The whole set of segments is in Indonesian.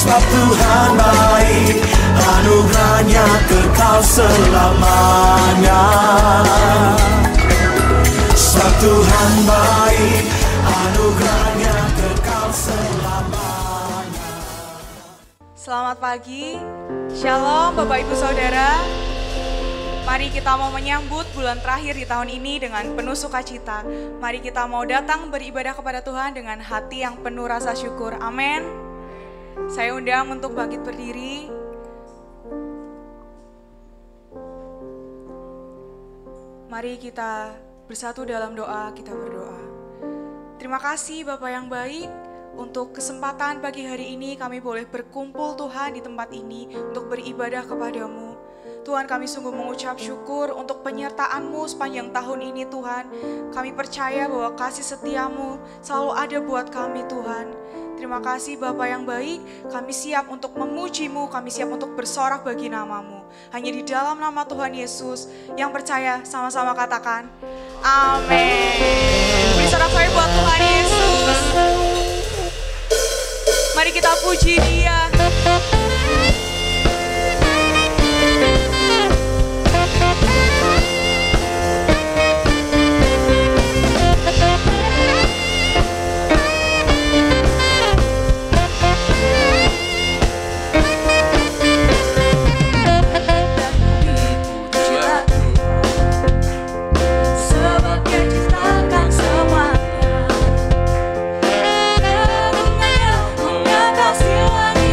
Sebab Tuhan baik, anugerahnya kekal selamanya. Sebab Tuhan baik, anugerahnya kekal selamanya. Selamat pagi, Shalom Bapak Ibu Saudara. Mari kita mau menyambut bulan terakhir di tahun ini dengan penuh sukacita. Mari kita mau datang beribadah kepada Tuhan dengan hati yang penuh rasa syukur. Amin. Saya undang untuk bangkit berdiri. Mari kita bersatu dalam doa, kita berdoa. Terima kasih Bapak yang baik, untuk kesempatan pagi hari ini kami boleh berkumpul Tuhan di tempat ini untuk beribadah kepadamu. Tuhan, kami sungguh mengucap syukur untuk penyertaan-Mu sepanjang tahun ini Tuhan. Kami percaya bahwa kasih setia-Mu selalu ada buat kami Tuhan. Terima kasih Bapa yang baik, kami siap untuk memuji-Mu, kami siap untuk bersorak bagi nama-Mu. Hanya di dalam nama Tuhan Yesus, yang percaya sama-sama katakan, amin. Beri sorak-sorai buat Tuhan Yesus. Mari kita puji Dia. Mengasihi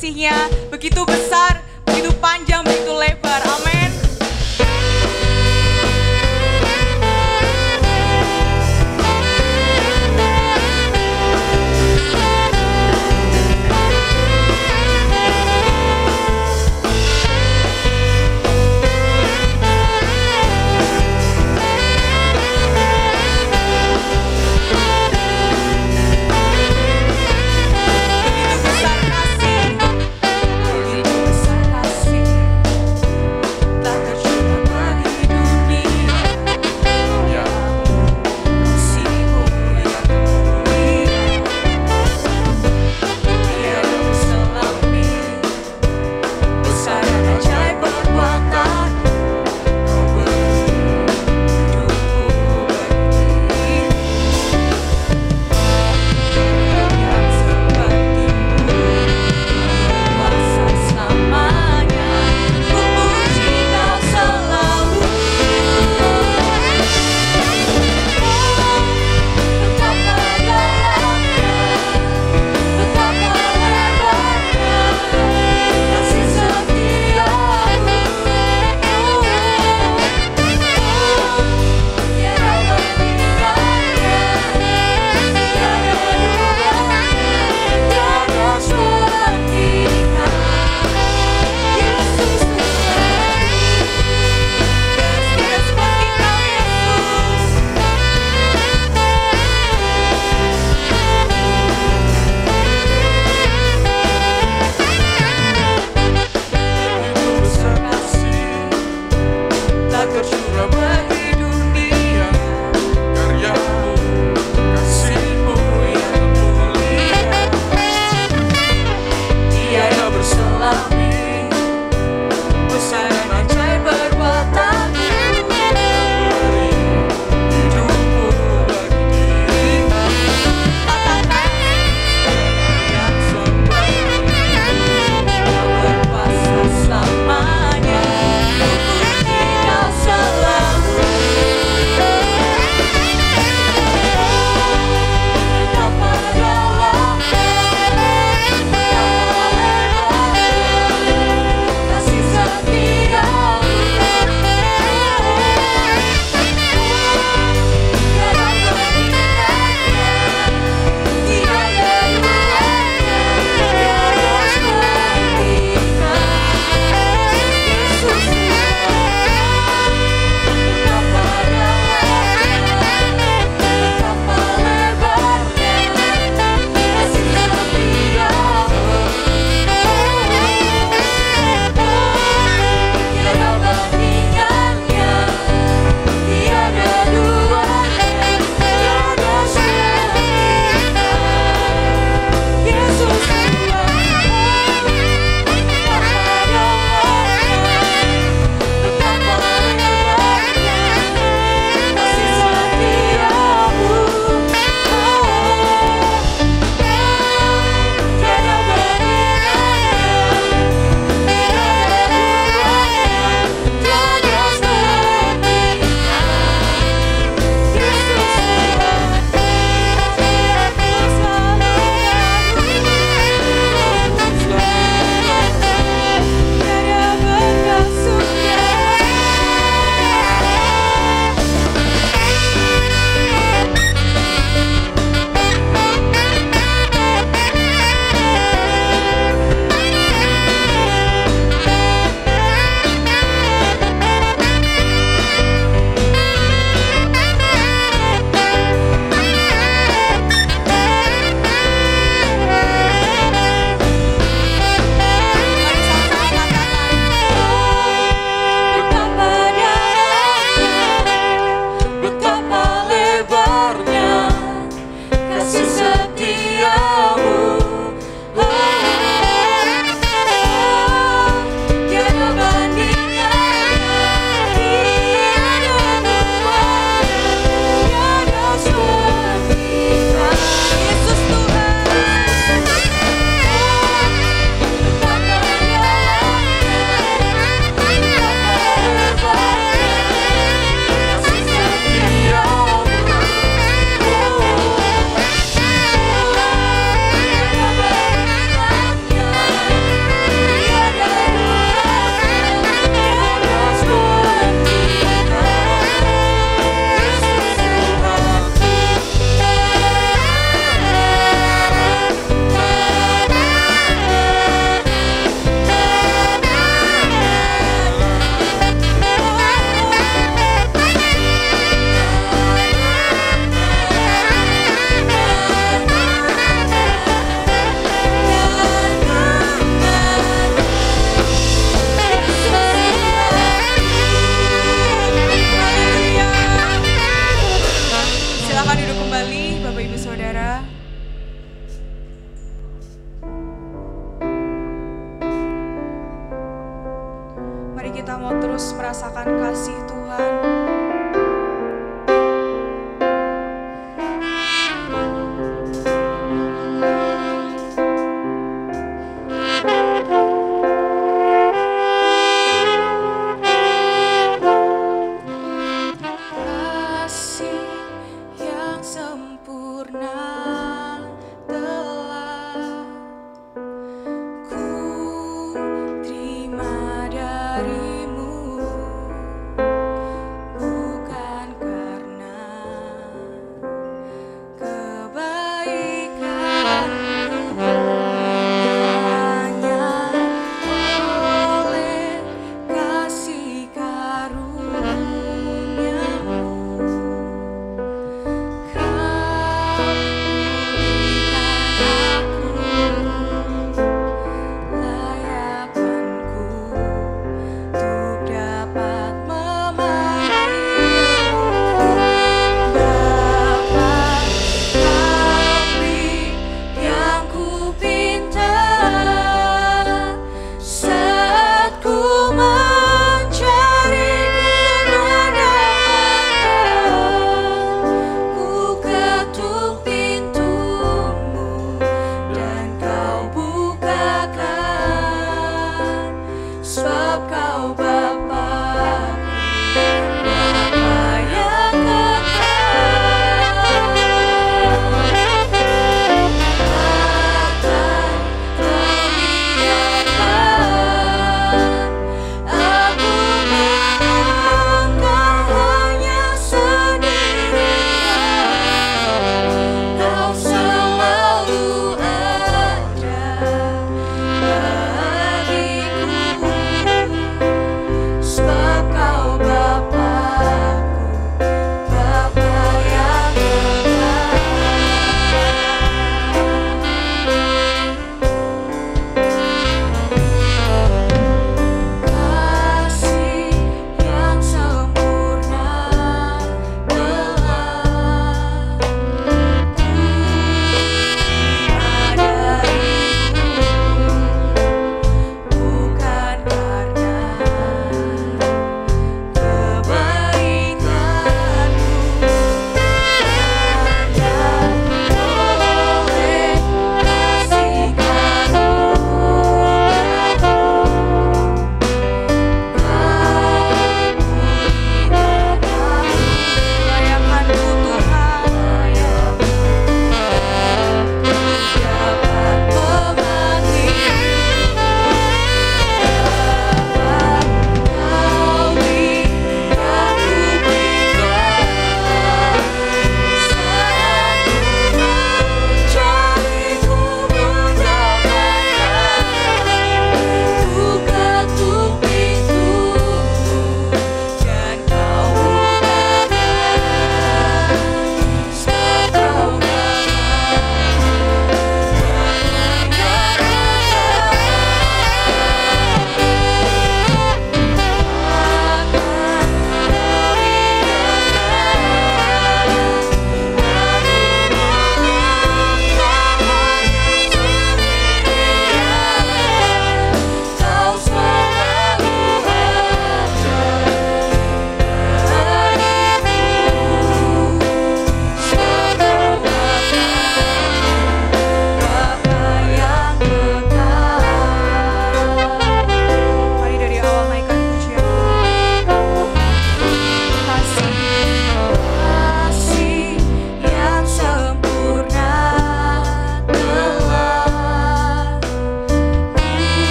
kasih-Nya begitu besar, begitu panjang, begitu lebar. Amin. Begitu besar kasih, begitu besar kasih.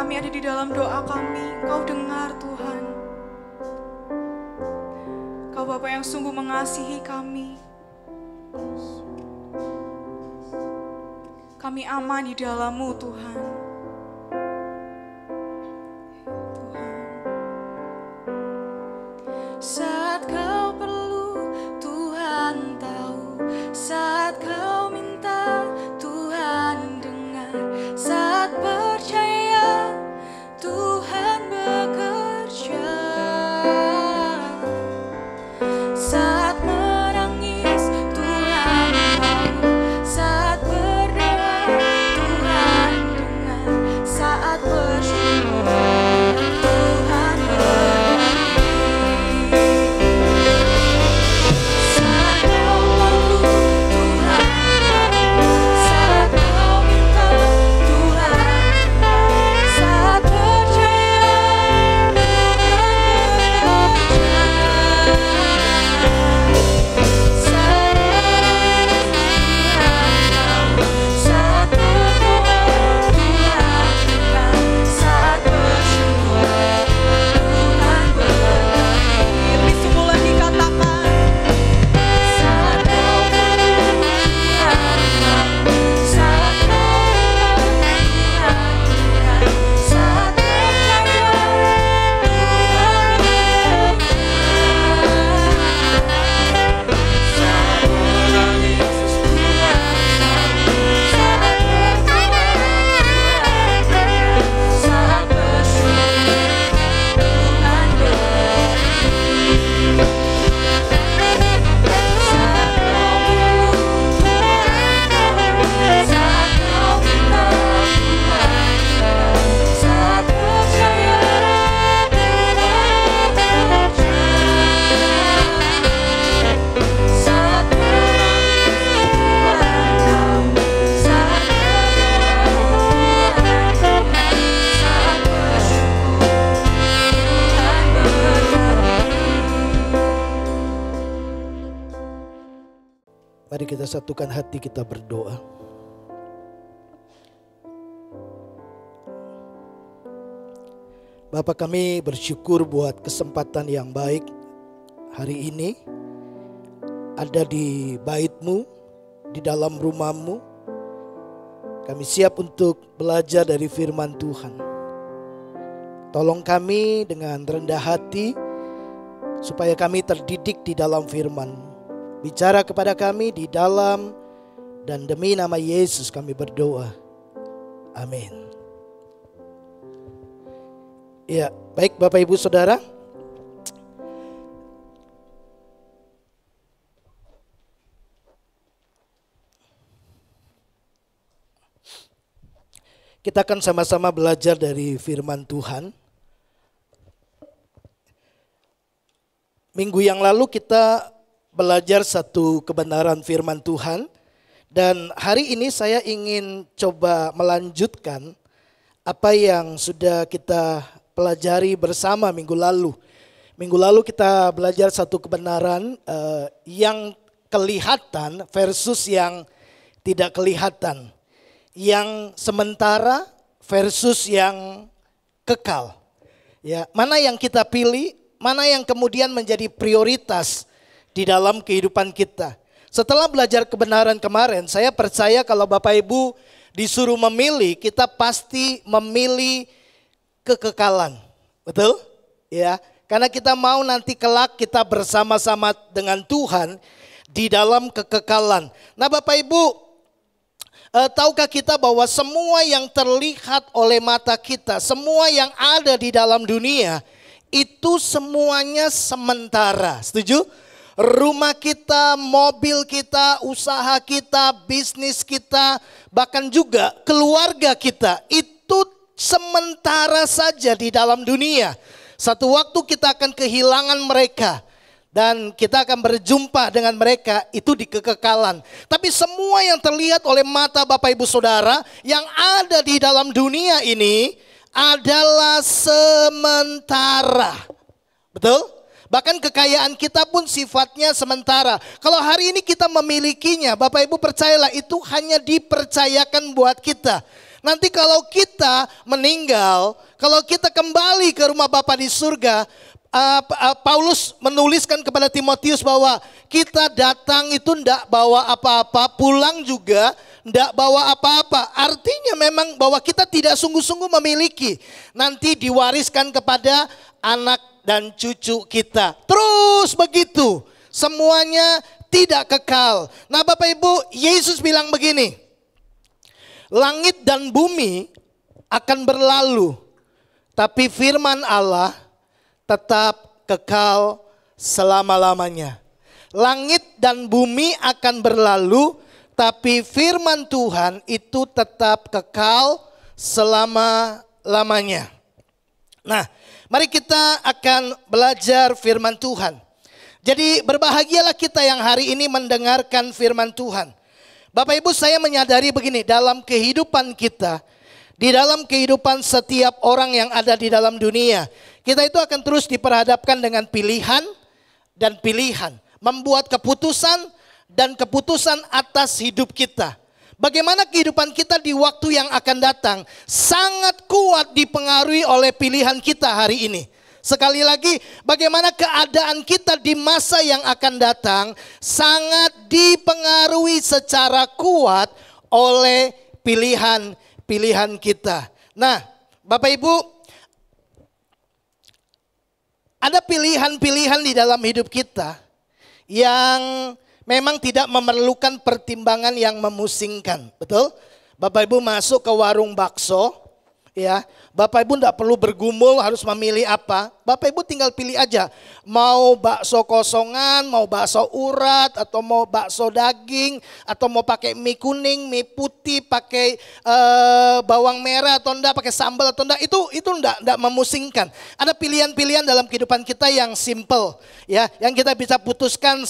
kami ada di dalam doa kami, Engkau dengar Tuhan. Kau Bapa yang sungguh mengasihi kami. Kami aman di dalam-Mu Tuhan. Tuhan. Saat kau perlu, Tuhan tahu. Saat kau minta, Tuhan dengar. Saat percaya, Tuhan bekerja. Saat menangis, Tuhan tahu. Saat berdoa, Tuhan dengar. Saat bersyukur, Tuhan berbagi. Saat kau perlu, Tuhan tahu. Saat kau minta, Tuhan dengar. Saat percaya, Tuhan bekerja. Saat menangis, Tuhan tahu. Saat berdoa, Tuhan dengar. Saat bersyukur, Tuhan berbagi. Lebih sungguh lagi katakan. Saat kau perlu, Tuhan tahu. Saat kau minta, Tuhan dengar. Saat percaya, Tuhan bekerja. Saat menangis, Tuhan tahu. Saat berdoa, Tuhan dengar. Saat bersyukur, Tuhan berbagi. Saat kau perlu, Tuhan tahu. Saat kau minta, Tuhan dengar. Saat percaya, Tuhan bekerja. Saat menangis, Tuhan tahu. Saat berdoa, Tuhan dengar. Saat bersyukur, Tuhan berbagi. Mari kita satukan hati, kita berdoa. Bapa, kami bersyukur buat kesempatan yang baik hari ini ada di bait-Mu, di dalam rumah-Mu. Kami siap untuk belajar dari firman Tuhan. Tolong kami dengan rendah hati supaya kami terdidik di dalam firman-Mu. Bicara kepada kami di dalam dan demi nama Yesus kami berdoa. Amin. Ya, baik Bapak Ibu Saudara. Kita akan sama-sama belajar dari firman Tuhan. Minggu yang lalu kita belajar satu kebenaran firman Tuhan. Dan hari ini saya ingin coba melanjutkan apa yang sudah kita pelajari bersama minggu lalu. Minggu lalu kita belajar satu kebenaran yang kelihatan versus yang tidak kelihatan. Yang sementara versus yang kekal. Ya, mana yang kita pilih, mana yang kemudian menjadi prioritas di dalam kehidupan kita. Setelah belajar kebenaran kemarin, saya percaya kalau Bapak Ibu disuruh memilih, kita pasti memilih kekekalan. Betul? Ya, karena kita mau nanti kelak kita bersama-sama dengan Tuhan di dalam kekekalan. Nah, Bapak Ibu, tahukah kita bahwa semua yang terlihat oleh mata kita, semua yang ada di dalam dunia, itu semuanya sementara. Setuju? Rumah kita, mobil kita, usaha kita, bisnis kita, bahkan juga keluarga kita, itu sementara saja di dalam dunia. Satu waktu kita akan kehilangan mereka dan kita akan berjumpa dengan mereka itu di kekekalan. Tapi semua yang terlihat oleh mata Bapak Ibu Saudara yang ada di dalam dunia ini adalah sementara. Betul? Bahkan kekayaan kita pun sifatnya sementara. Kalau hari ini kita memilikinya, Bapak Ibu percayalah itu hanya dipercayakan buat kita. Nanti kalau kita meninggal, kalau kita kembali ke rumah Bapa di surga, Paulus menuliskan kepada Timotius bahwa kita datang itu tidak bawa apa-apa, pulang juga tidak bawa apa-apa. Artinya memang bahwa kita tidak sungguh-sungguh memiliki. Nanti diwariskan kepada anak dan cucu kita. Terus begitu, semuanya tidak kekal. Nah Bapak Ibu, Yesus bilang begini, langit dan bumi akan berlalu, tapi firman Allah tetap kekal selama-lamanya. Langit dan bumi akan berlalu, tapi firman Tuhan itu tetap kekal selama-lamanya. Nah, mari kita akan belajar firman Tuhan. Jadi berbahagialah kita yang hari ini mendengarkan firman Tuhan. Bapak Ibu, saya menyadari begini, dalam kehidupan kita, di dalam kehidupan setiap orang yang ada di dalam dunia, kita itu akan terus diperhadapkan dengan pilihan dan pilihan, membuat keputusan dan keputusan atas hidup kita. Bagaimana kehidupan kita di waktu yang akan datang sangat kuat dipengaruhi oleh pilihan kita hari ini. Sekali lagi, bagaimana keadaan kita di masa yang akan datang sangat dipengaruhi secara kuat oleh pilihan-pilihan kita. Nah, Bapak Ibu, ada pilihan-pilihan di dalam hidup kita yang memang tidak memerlukan pertimbangan yang memusingkan. Betul? Bapak Ibu masuk ke warung bakso, ya, Bapak Ibu tidak perlu bergumul harus memilih apa. Bapak Ibu tinggal pilih aja. Mau bakso kosongan, mau bakso urat, atau mau bakso daging, atau mau pakai mie kuning, mie putih, pakai bawang merah atau enggak, pakai sambal atau enggak. Itu enggak memusingkan. Ada pilihan-pilihan dalam kehidupan kita yang simple, ya, yang kita bisa putuskan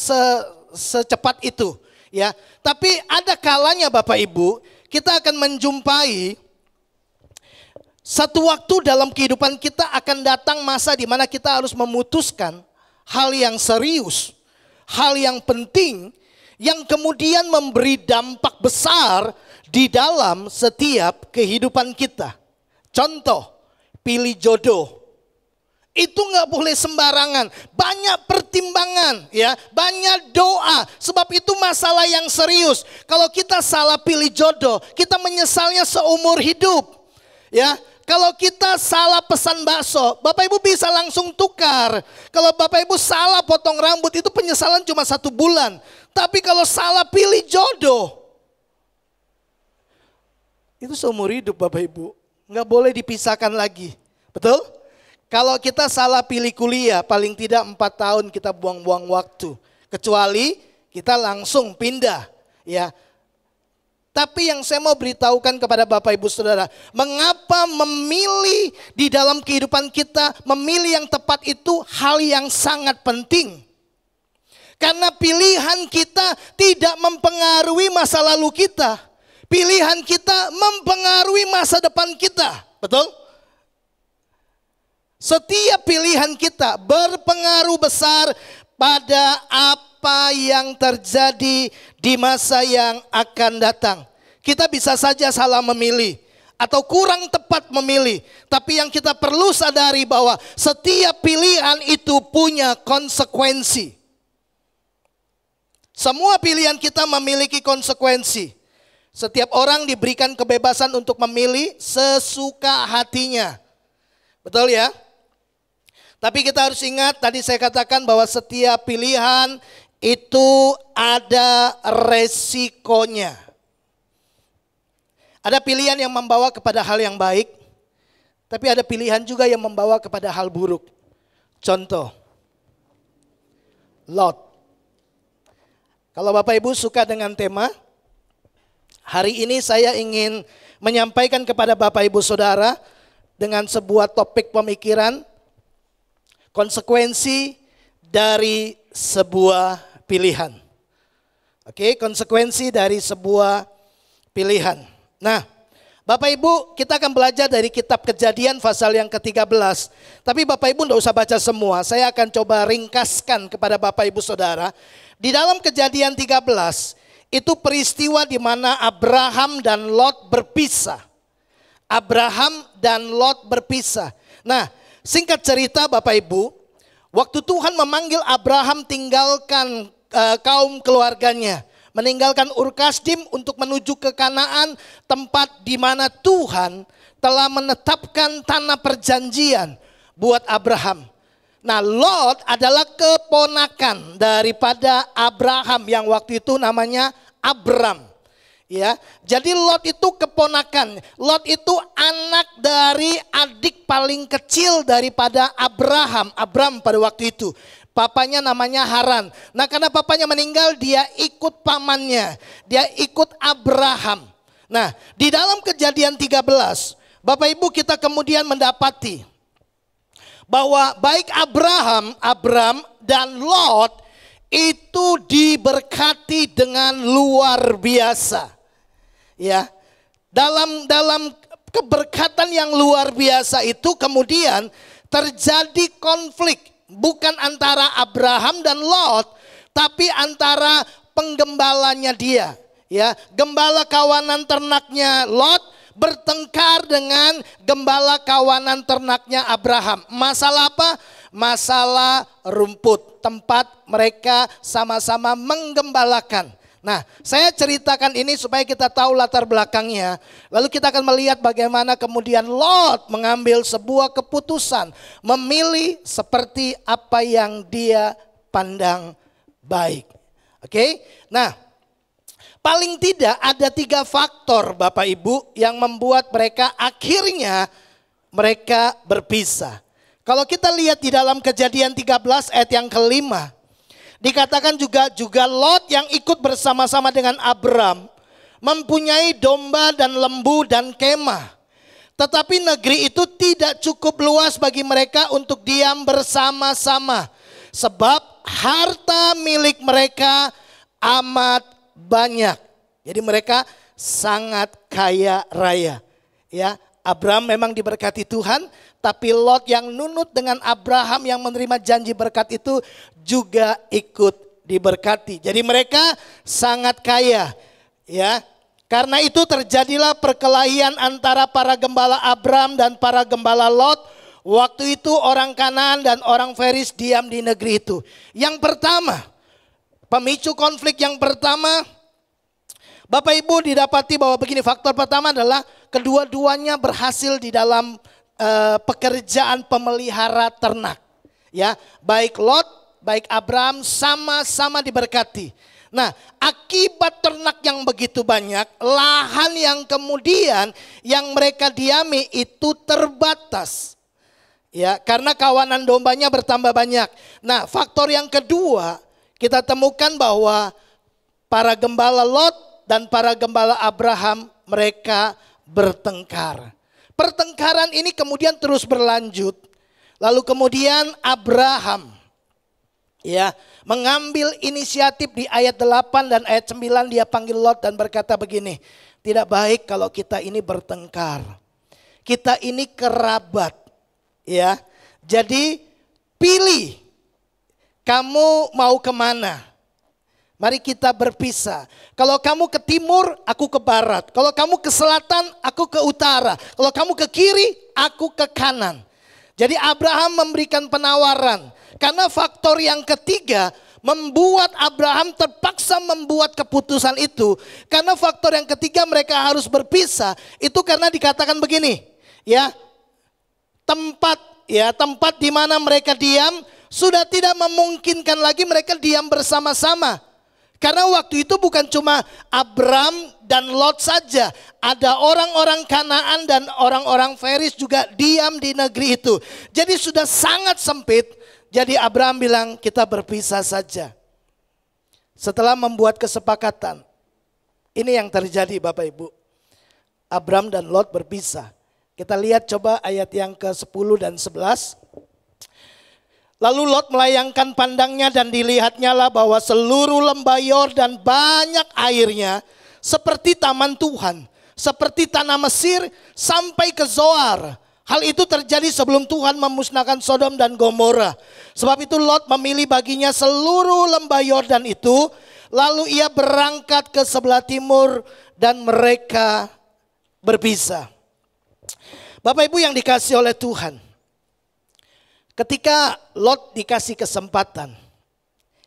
secepat itu, ya. Tapi ada kalanya Bapak Ibu, kita akan menjumpai satu waktu dalam kehidupan kita akan datang masa di mana kita harus memutuskan hal yang serius, hal yang penting, yang kemudian memberi dampak besar di dalam setiap kehidupan kita. Contoh, pilih jodoh. Itu nggak boleh sembarangan, banyak pertimbangan, ya, banyak doa. Sebab itu masalah yang serius. Kalau kita salah pilih jodoh, kita menyesalnya seumur hidup, ya. Kalau kita salah pesan bakso, Bapak Ibu bisa langsung tukar. Kalau Bapak Ibu salah potong rambut, itu penyesalan cuma 1 bulan. Tapi kalau salah pilih jodoh, itu seumur hidup Bapak Ibu. Nggak boleh dipisahkan lagi. Betul? Kalau kita salah pilih kuliah, paling tidak 4 tahun kita buang-buang waktu. Kecuali kita langsung pindah, ya. Tapi yang saya mau beritahukan kepada Bapak Ibu Saudara, mengapa memilih di dalam kehidupan kita, memilih yang tepat itu hal yang sangat penting. Karena pilihan kita tidak mempengaruhi masa lalu kita. Pilihan kita mempengaruhi masa depan kita. Betul? Setiap pilihan kita berpengaruh besar pada apa yang terjadi di masa yang akan datang. Kita bisa saja salah memilih atau kurang tepat memilih. Tapi yang kita perlu sadari bahwa setiap pilihan itu punya konsekuensi. Semua pilihan kita memiliki konsekuensi. Setiap orang diberikan kebebasan untuk memilih sesuka hatinya. Betul ya? Tapi kita harus ingat, tadi saya katakan bahwa setiap pilihan itu ada resikonya. Ada pilihan yang membawa kepada hal yang baik, tapi ada pilihan juga yang membawa kepada hal buruk. Contoh, Lot. Kalau Bapak Ibu suka dengan tema, hari ini saya ingin menyampaikan kepada Bapak Ibu Saudara dengan sebuah topik pemikiran, konsekuensi dari sebuah pilihan. Oke, konsekuensi dari sebuah pilihan. Nah, Bapak Ibu, kita akan belajar dari kitab Kejadian pasal yang ke-13. Tapi Bapak Ibu tidak usah baca semua, saya akan coba ringkaskan kepada Bapak Ibu Saudara. Di dalam Kejadian 13, itu peristiwa di mana Abraham dan Lot berpisah. Abraham dan Lot berpisah. Nah, singkat cerita Bapak Ibu, waktu Tuhan memanggil Abraham tinggalkan kaum keluarganya, meninggalkan Ur Kasdim untuk menuju ke Kanaan, tempat di mana Tuhan telah menetapkan tanah perjanjian buat Abraham. Nah, Lot adalah keponakan daripada Abraham yang waktu itu namanya Abram. Ya, jadi Lot itu keponakan. Lot itu anak dari adik paling kecil daripada Abraham. Abram pada waktu itu. Papanya namanya Haran. Nah, karena papanya meninggal, dia ikut pamannya. Dia ikut Abraham. Nah, di dalam Kejadian 13, Bapak Ibu, kita kemudian mendapati bahwa baik Abram dan Lot itu diberkati dengan luar biasa. Ya, dalam keberkatan yang luar biasa itu kemudian terjadi konflik, bukan antara Abraham dan Lot, tapi antara penggembalanya dia. Ya, gembala kawanan ternaknya Lot bertengkar dengan gembala kawanan ternaknya Abraham. Masalah apa? Masalah rumput, tempat mereka sama-sama menggembalakan. Nah, saya ceritakan ini supaya kita tahu latar belakangnya. Lalu kita akan melihat bagaimana kemudian Lot mengambil sebuah keputusan, memilih seperti apa yang dia pandang baik. Oke? Nah, paling tidak ada 3 faktor Bapak Ibu yang membuat mereka akhirnya mereka berpisah. Kalau kita lihat di dalam Kejadian 13 ayat yang kelima, dikatakan juga Lot yang ikut bersama-sama dengan Abram mempunyai domba dan lembu dan kemah. Tetapi negeri itu tidak cukup luas bagi mereka untuk diam bersama-sama. Sebab harta milik mereka amat banyak. Jadi mereka sangat kaya raya. Ya, Abram memang diberkati Tuhan, tapi Lot yang nunut dengan Abraham yang menerima janji berkat itu juga ikut diberkati. Jadi mereka sangat kaya. Ya, karena itu terjadilah perkelahian antara para gembala Abram dan para gembala Lot. Waktu itu orang Kanaan dan orang Feris diam di negeri itu. Yang pertama, pemicu konflik yang pertama, Bapak Ibu didapati bahwa begini, faktor pertama adalah kedua-duanya berhasil di dalam pekerjaan pemelihara ternak. Ya, baik Lot, baik Abram sama-sama diberkati. Nah, akibat ternak yang begitu banyak, lahan yang kemudian yang mereka diami itu terbatas. Ya, karena kawanan dombanya bertambah banyak. Nah, faktor yang kedua, kita temukan bahwa para gembala Lot dan para gembala Abraham mereka bertengkar. Pertengkaran ini kemudian terus berlanjut. Lalu kemudian Abraham ya mengambil inisiatif di ayat 8 dan ayat 9, dia panggil Lot dan berkata begini, tidak baik kalau kita ini bertengkar. Kita ini kerabat. Ya, jadi pilih kamu mau kemana. Mari kita berpisah. Kalau kamu ke timur, aku ke barat. Kalau kamu ke selatan, aku ke utara. Kalau kamu ke kiri, aku ke kanan. Jadi Abraham memberikan penawaran. Karena faktor yang ketiga membuat Abraham terpaksa membuat keputusan itu. Karena faktor yang ketiga mereka harus berpisah. Itu karena dikatakan begini. Ya, tempat di mana mereka diam sudah tidak memungkinkan lagi mereka diam bersama-sama. Karena waktu itu bukan cuma Abram dan Lot saja. Ada orang-orang Kanaan dan orang-orang Feris juga diam di negeri itu. Jadi sudah sangat sempit. Jadi Abraham bilang kita berpisah saja. Setelah membuat kesepakatan. Ini yang terjadi Bapak Ibu. Abram dan Lot berpisah. Kita lihat coba ayat yang ke-10 dan 11. Lalu Lot melayangkan pandangnya dan dilihatnya lah bahwa seluruh lembah Yordan banyak airnya seperti taman Tuhan, seperti tanah Mesir sampai ke Zoar. Hal itu terjadi sebelum Tuhan memusnahkan Sodom dan Gomora. Sebab itu Lot memilih baginya seluruh lembah Yordan itu, lalu ia berangkat ke sebelah timur dan mereka berpisah. Bapak Ibu yang dikasih oleh Tuhan, ketika Lot dikasih kesempatan,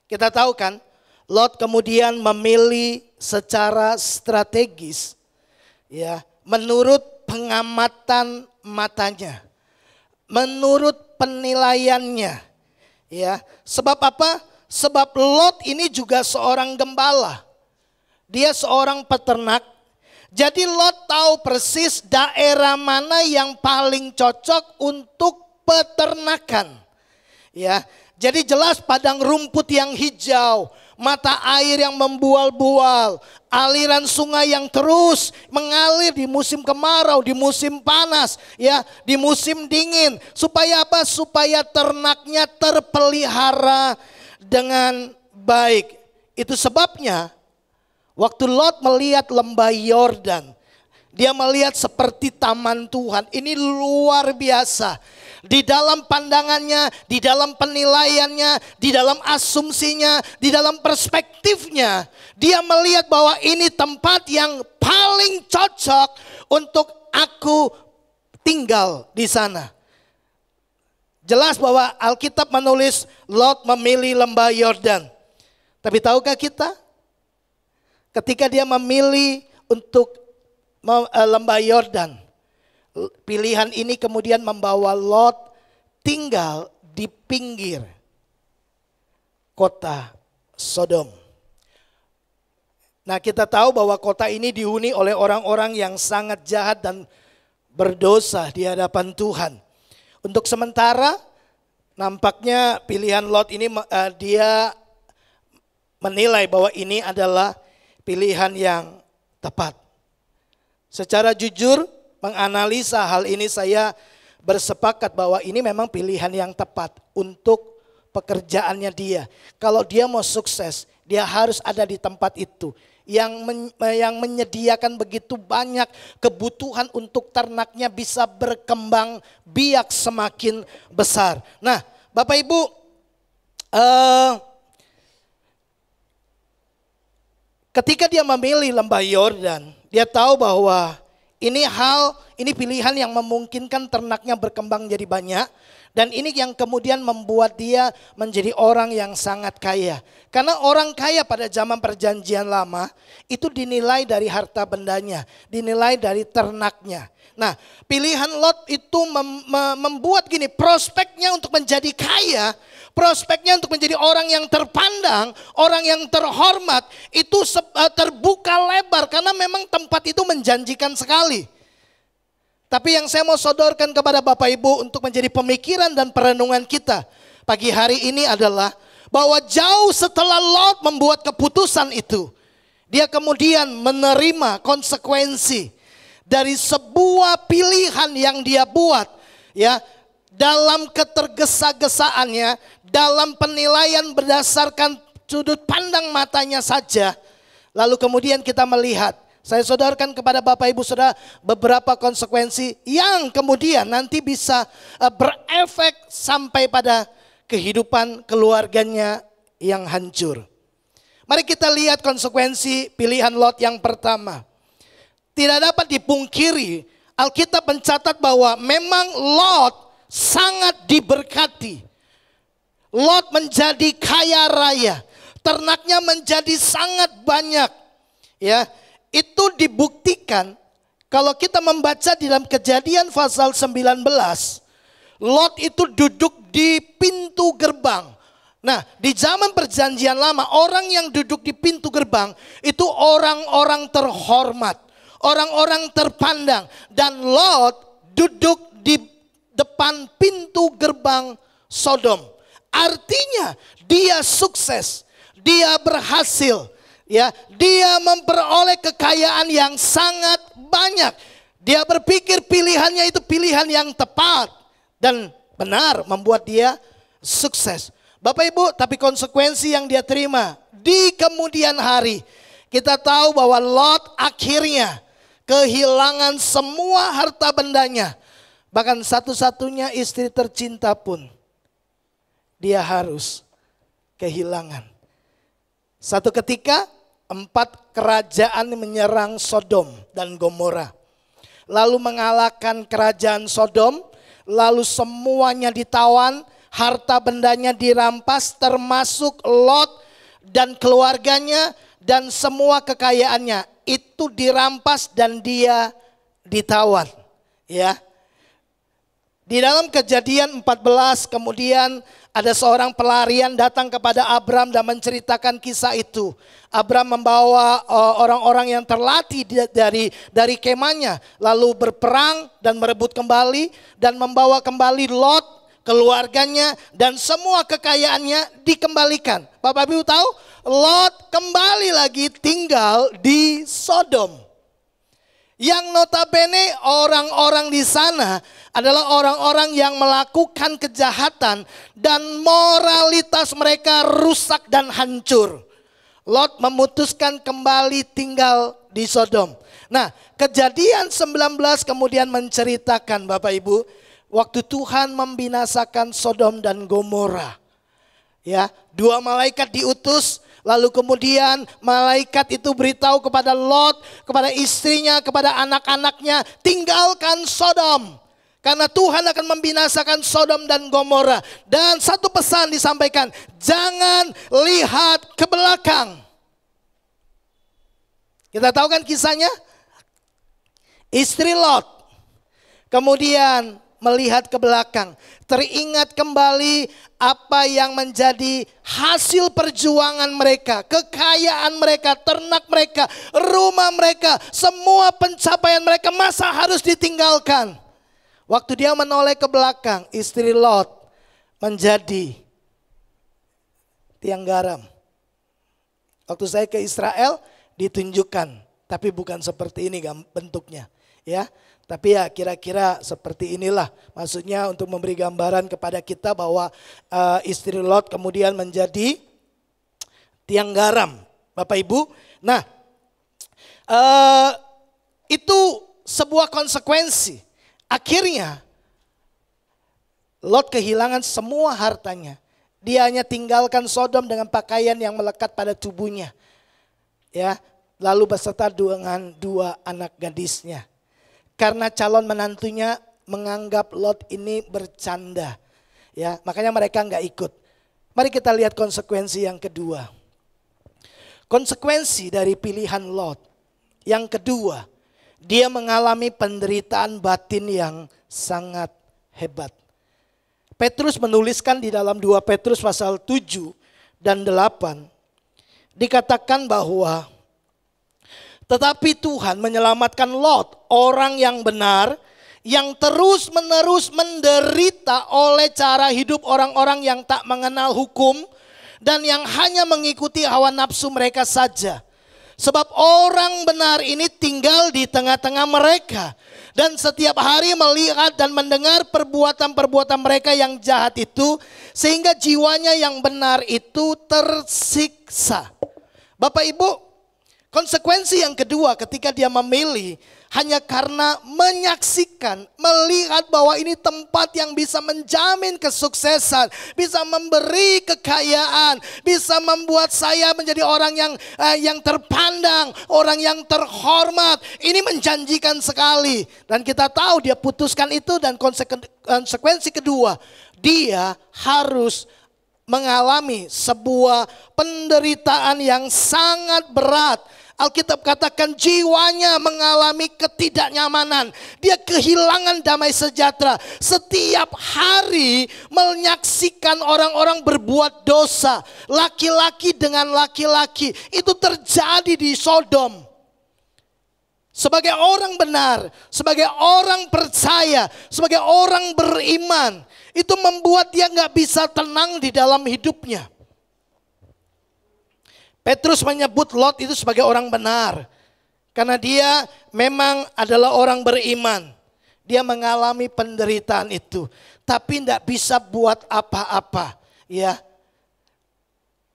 kita tahu kan, Lot kemudian memilih secara strategis, ya, menurut pengamatan matanya, menurut penilaiannya, ya. Sebab apa? Sebab Lot ini juga seorang gembala, dia seorang peternak. Jadi Lot tahu persis daerah mana yang paling cocok untuk peternakan. Ya, jadi jelas padang rumput yang hijau, mata air yang membual-bual, aliran sungai yang terus mengalir di musim kemarau, di musim panas, ya, di musim dingin. Supaya apa? Supaya ternaknya terpelihara dengan baik. Itu sebabnya waktu Lot melihat lembah Yordan, dia melihat seperti taman Tuhan. Ini luar biasa. Di dalam pandangannya, di dalam penilaiannya, di dalam asumsinya, di dalam perspektifnya, dia melihat bahwa ini tempat yang paling cocok untuk aku tinggal di sana. Jelas bahwa Alkitab menulis Lot memilih lembah Yordan. Tapi tahukah kita? Ketika dia memilih untuk lembah Yordan, pilihan ini kemudian membawa Lot tinggal di pinggir kota Sodom. Nah, kita tahu bahwa kota ini dihuni oleh orang-orang yang sangat jahat dan berdosa di hadapan Tuhan. Untuk sementara nampaknya pilihan Lot ini dia menilai bahwa ini adalah pilihan yang tepat. Secara jujur menganalisa hal ini, saya bersepakat bahwa ini memang pilihan yang tepat untuk pekerjaannya dia. Kalau dia mau sukses, dia harus ada di tempat itu yang menyediakan begitu banyak kebutuhan untuk ternaknya bisa berkembang biak semakin besar. Nah, Bapak Ibu, ketika dia memilih lembah Yordan, dia tahu bahwa ini pilihan yang memungkinkan ternaknya berkembang jadi banyak. Dan ini yang kemudian membuat dia menjadi orang yang sangat kaya. Karena orang kaya pada zaman perjanjian lama itu dinilai dari harta bendanya, dinilai dari ternaknya. Nah, pilihan Lot itu membuat gini, prospeknya untuk menjadi kaya, prospeknya untuk menjadi orang yang terpandang, orang yang terhormat itu terbuka lebar karena memang tempat itu menjanjikan sekali. Tapi yang saya mau sodorkan kepada Bapak Ibu untuk menjadi pemikiran dan perenungan kita pagi hari ini adalah bahwa jauh setelah Lot membuat keputusan itu, dia kemudian menerima konsekuensi dari sebuah pilihan yang dia buat, ya, dalam ketergesa-gesaannya, dalam penilaian berdasarkan sudut pandang matanya saja. Lalu kemudian kita melihat, saya sodorkan kepada Bapak Ibu Saudara beberapa konsekuensi yang kemudian nanti bisa berefek sampai pada kehidupan keluarganya yang hancur. Mari kita lihat konsekuensi pilihan Lot yang pertama. Tidak dapat dipungkiri, Alkitab mencatat bahwa memang Lot sangat diberkati. Lot menjadi kaya raya, ternaknya menjadi sangat banyak. Ya, itu dibuktikan kalau kita membaca di dalam Kejadian pasal 19, Lot itu duduk di pintu gerbang. Nah, di zaman perjanjian lama, orang yang duduk di pintu gerbang itu orang-orang terhormat, orang-orang terpandang. Dan Lot duduk di depan pintu gerbang Sodom. Artinya dia sukses, dia berhasil, ya, dia memperoleh kekayaan yang sangat banyak. Dia berpikir pilihannya itu pilihan yang tepat dan benar membuat dia sukses. Bapak Ibu, tapi konsekuensi yang dia terima di kemudian hari, kita tahu bahwa Lot akhirnya kehilangan semua harta bendanya. Bahkan satu-satunya istri tercinta pun dia harus kehilangan. Satu ketika 4 kerajaan menyerang Sodom dan Gomora. lalu mengalahkan kerajaan Sodom, lalu semuanya ditawan, harta bendanya dirampas termasuk Lot dan keluarganya dan semua kekayaannya itu dirampas dan dia ditawan, ya. Di dalam Kejadian 14 kemudian ada seorang pelarian datang kepada Abram dan menceritakan kisah itu. Abram membawa orang-orang yang terlatih dari kemahnya lalu berperang dan merebut kembali dan membawa kembali Lot, keluarganya dan semua kekayaannya dikembalikan. Bapak Ibu tahu, Lot kembali lagi tinggal di Sodom. Yang notabene orang-orang di sana adalah orang-orang yang melakukan kejahatan dan moralitas mereka rusak dan hancur. Lot memutuskan kembali tinggal di Sodom. Nah, Kejadian 19 kemudian menceritakan Bapak Ibu, waktu Tuhan membinasakan Sodom dan Gomora. Ya, 2 malaikat diutus. Lalu kemudian malaikat itu beritahu kepada Lot, kepada istrinya, kepada anak-anaknya, tinggalkan Sodom. Karena Tuhan akan membinasakan Sodom dan Gomora. Dan satu pesan disampaikan, jangan lihat ke belakang. Kita tahu kan kisahnya? Istri Lot kemudian melihat ke belakang, teringat kembali apa yang menjadi hasil perjuangan mereka, kekayaan mereka, ternak mereka, rumah mereka, semua pencapaian mereka masa harus ditinggalkan. Waktu dia menoleh ke belakang, istri Lot menjadi tiang garam. Waktu saya ke Israel ditunjukkan, tapi bukan seperti ini bentuknya, ya. Tapi ya kira-kira seperti inilah, maksudnya untuk memberi gambaran kepada kita bahwa istri Lot kemudian menjadi tiang garam, Bapak Ibu. Nah, itu sebuah konsekuensi. Akhirnya Lot kehilangan semua hartanya. Dia hanya tinggalkan Sodom dengan pakaian yang melekat pada tubuhnya, ya. Lalu beserta dengan 2 anak gadisnya. Karena calon menantunya menganggap Lot ini bercanda, ya, makanya mereka nggak ikut. Mari kita lihat konsekuensi yang kedua. Konsekuensi dari pilihan Lot. Yang kedua, dia mengalami penderitaan batin yang sangat hebat. Petrus menuliskan di dalam 2 Petrus pasal 7 dan 8, dikatakan bahwa tetapi Tuhan menyelamatkan Lot, orang yang benar, yang terus-menerus menderita oleh cara hidup orang-orang yang tak mengenal hukum dan yang hanya mengikuti hawa nafsu mereka saja. Sebab orang benar ini tinggal di tengah-tengah mereka dan setiap hari melihat dan mendengar perbuatan-perbuatan mereka yang jahat itu, sehingga jiwanya yang benar itu tersiksa. Bapak Ibu, konsekuensi yang kedua ketika dia memilih hanya karena menyaksikan, melihat bahwa ini tempat yang bisa menjamin kesuksesan, bisa memberi kekayaan, bisa membuat saya menjadi orang yang terpandang, orang yang terhormat. Ini menjanjikan sekali. Dan kita tahu dia putuskan itu, dan konsekuensi kedua, dia harus mengalami sebuah penderitaan yang sangat berat. Alkitab katakan jiwanya mengalami ketidaknyamanan. Dia kehilangan damai sejahtera. Setiap hari menyaksikan orang-orang berbuat dosa. Laki-laki dengan laki-laki. Itu terjadi di Sodom. Sebagai orang benar, sebagai orang percaya, sebagai orang beriman, itu membuat dia gak bisa tenang di dalam hidupnya. Petrus menyebut Lot itu sebagai orang benar. Karena dia memang adalah orang beriman. Dia mengalami penderitaan itu. Tapi tidak bisa buat apa-apa. Ya.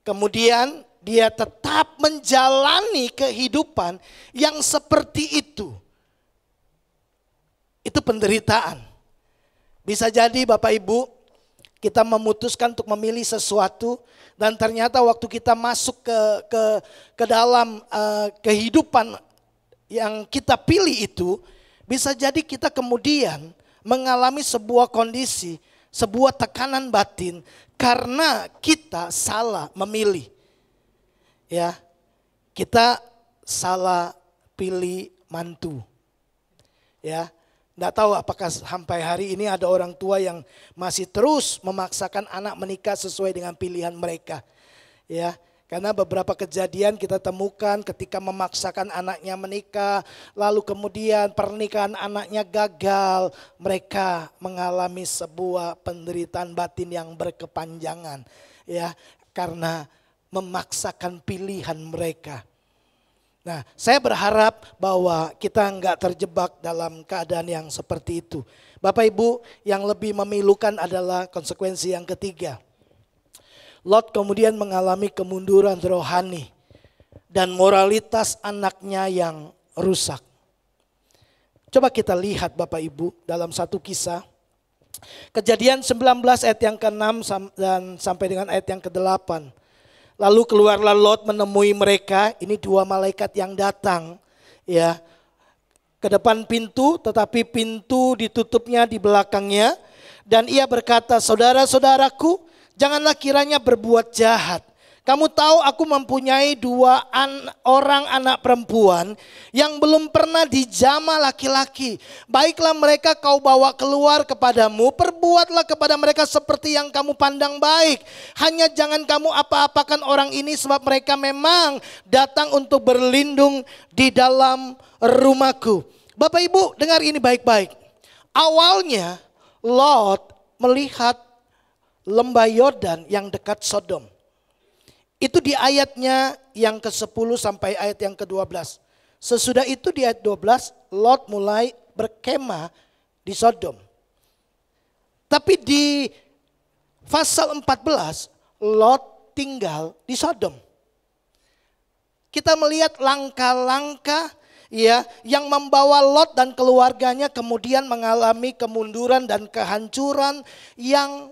Kemudian dia tetap menjalani kehidupan yang seperti itu. Itu penderitaan. Bisa jadi Bapak Ibu, kita memutuskan untuk memilih sesuatu, dan ternyata waktu kita masuk ke dalam kehidupan yang kita pilih itu, bisa jadi kita kemudian mengalami sebuah kondisi, sebuah tekanan batin karena kita salah memilih. Ya, kita salah pilih mantu. Ya, enggak tahu apakah sampai hari ini ada orang tua yang masih terus memaksakan anak menikah sesuai dengan pilihan mereka. Ya, karena beberapa kejadian kita temukan ketika memaksakan anaknya menikah, lalu kemudian pernikahan anaknya gagal, mereka mengalami sebuah penderitaan batin yang berkepanjangan, ya, karena memaksakan pilihan mereka. Nah, saya berharap bahwa kita enggak terjebak dalam keadaan yang seperti itu. Bapak Ibu, yang lebih memilukan adalah konsekuensi yang ketiga. Lot kemudian mengalami kemunduran rohani dan moralitas anaknya yang rusak. Coba kita lihat Bapak Ibu dalam satu kisah. Kejadian 19 ayat yang ke-6 dan sampai dengan ayat yang ke-8. Lalu keluarlah Lot menemui mereka, ini dua malaikat yang datang ya ke depan pintu, tetapi pintu ditutupnya di belakangnya. Dan ia berkata, saudara-saudaraku, janganlah kiranya berbuat jahat. Kamu tahu aku mempunyai dua orang anak perempuan yang belum pernah dijamah laki-laki. Baiklah mereka kau bawa keluar kepadamu, perbuatlah kepada mereka seperti yang kamu pandang baik. Hanya jangan kamu apa-apakan orang ini sebab mereka memang datang untuk berlindung di dalam rumahku. Bapak Ibu dengar ini baik-baik. Awalnya Lot melihat lembah Yordan yang dekat Sodom. Itu di ayatnya yang ke-10 sampai ayat yang ke-12. Sesudah itu di ayat 12 Lot mulai berkemah di Sodom. Tapi di pasal 14 Lot tinggal di Sodom. Kita melihat langkah-langkah ya yang membawa Lot dan keluarganya kemudian mengalami kemunduran dan kehancuran yang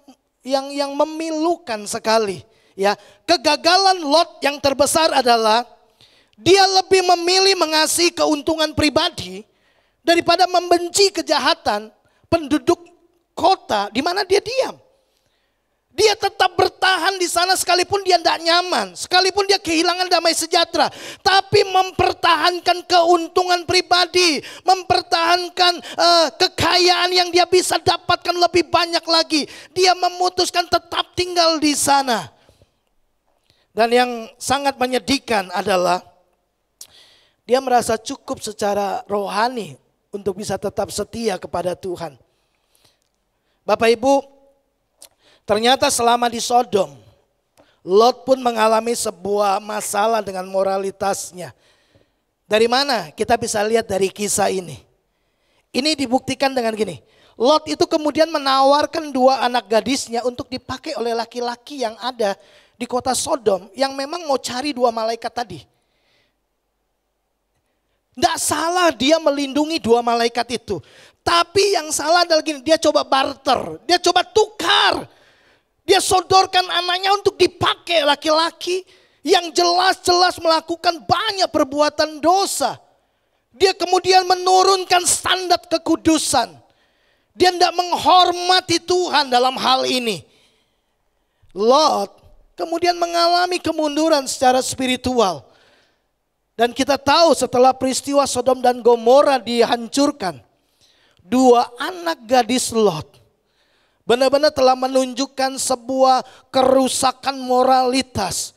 memilukan sekali. Ya, kegagalan Lot yang terbesar adalah dia lebih memilih mengasihi keuntungan pribadi daripada membenci kejahatan penduduk kota di mana dia diam. Dia tetap bertahan di sana sekalipun dia tidak nyaman, sekalipun dia kehilangan damai sejahtera, tapi mempertahankan keuntungan pribadi, mempertahankan kekayaan yang dia bisa dapatkan lebih banyak lagi. Dia memutuskan tetap tinggal di sana. Dan yang sangat menyedihkan adalah dia merasa cukup secara rohani untuk bisa tetap setia kepada Tuhan. Bapak Ibu, ternyata selama di Sodom, Lot pun mengalami sebuah masalah dengan moralitasnya. Dari mana? Kita bisa lihat dari kisah ini. Ini dibuktikan dengan gini. Lot itu kemudian menawarkan dua anak gadisnya untuk dipakai oleh laki-laki yang ada di kota Sodom yang memang mau cari dua malaikat tadi. Tidak salah dia melindungi dua malaikat itu. Tapi yang salah adalah gini, dia coba barter, dia coba tukar. Dia sodorkan anaknya untuk dipakai laki-laki yang jelas-jelas melakukan banyak perbuatan dosa. Dia kemudian menurunkan standar kekudusan. Dia tidak menghormati Tuhan dalam hal ini. Lot kemudian mengalami kemunduran secara spiritual. Dan kita tahu setelah peristiwa Sodom dan Gomora dihancurkan, dua anak gadis Lot benar-benar telah menunjukkan sebuah kerusakan moralitas.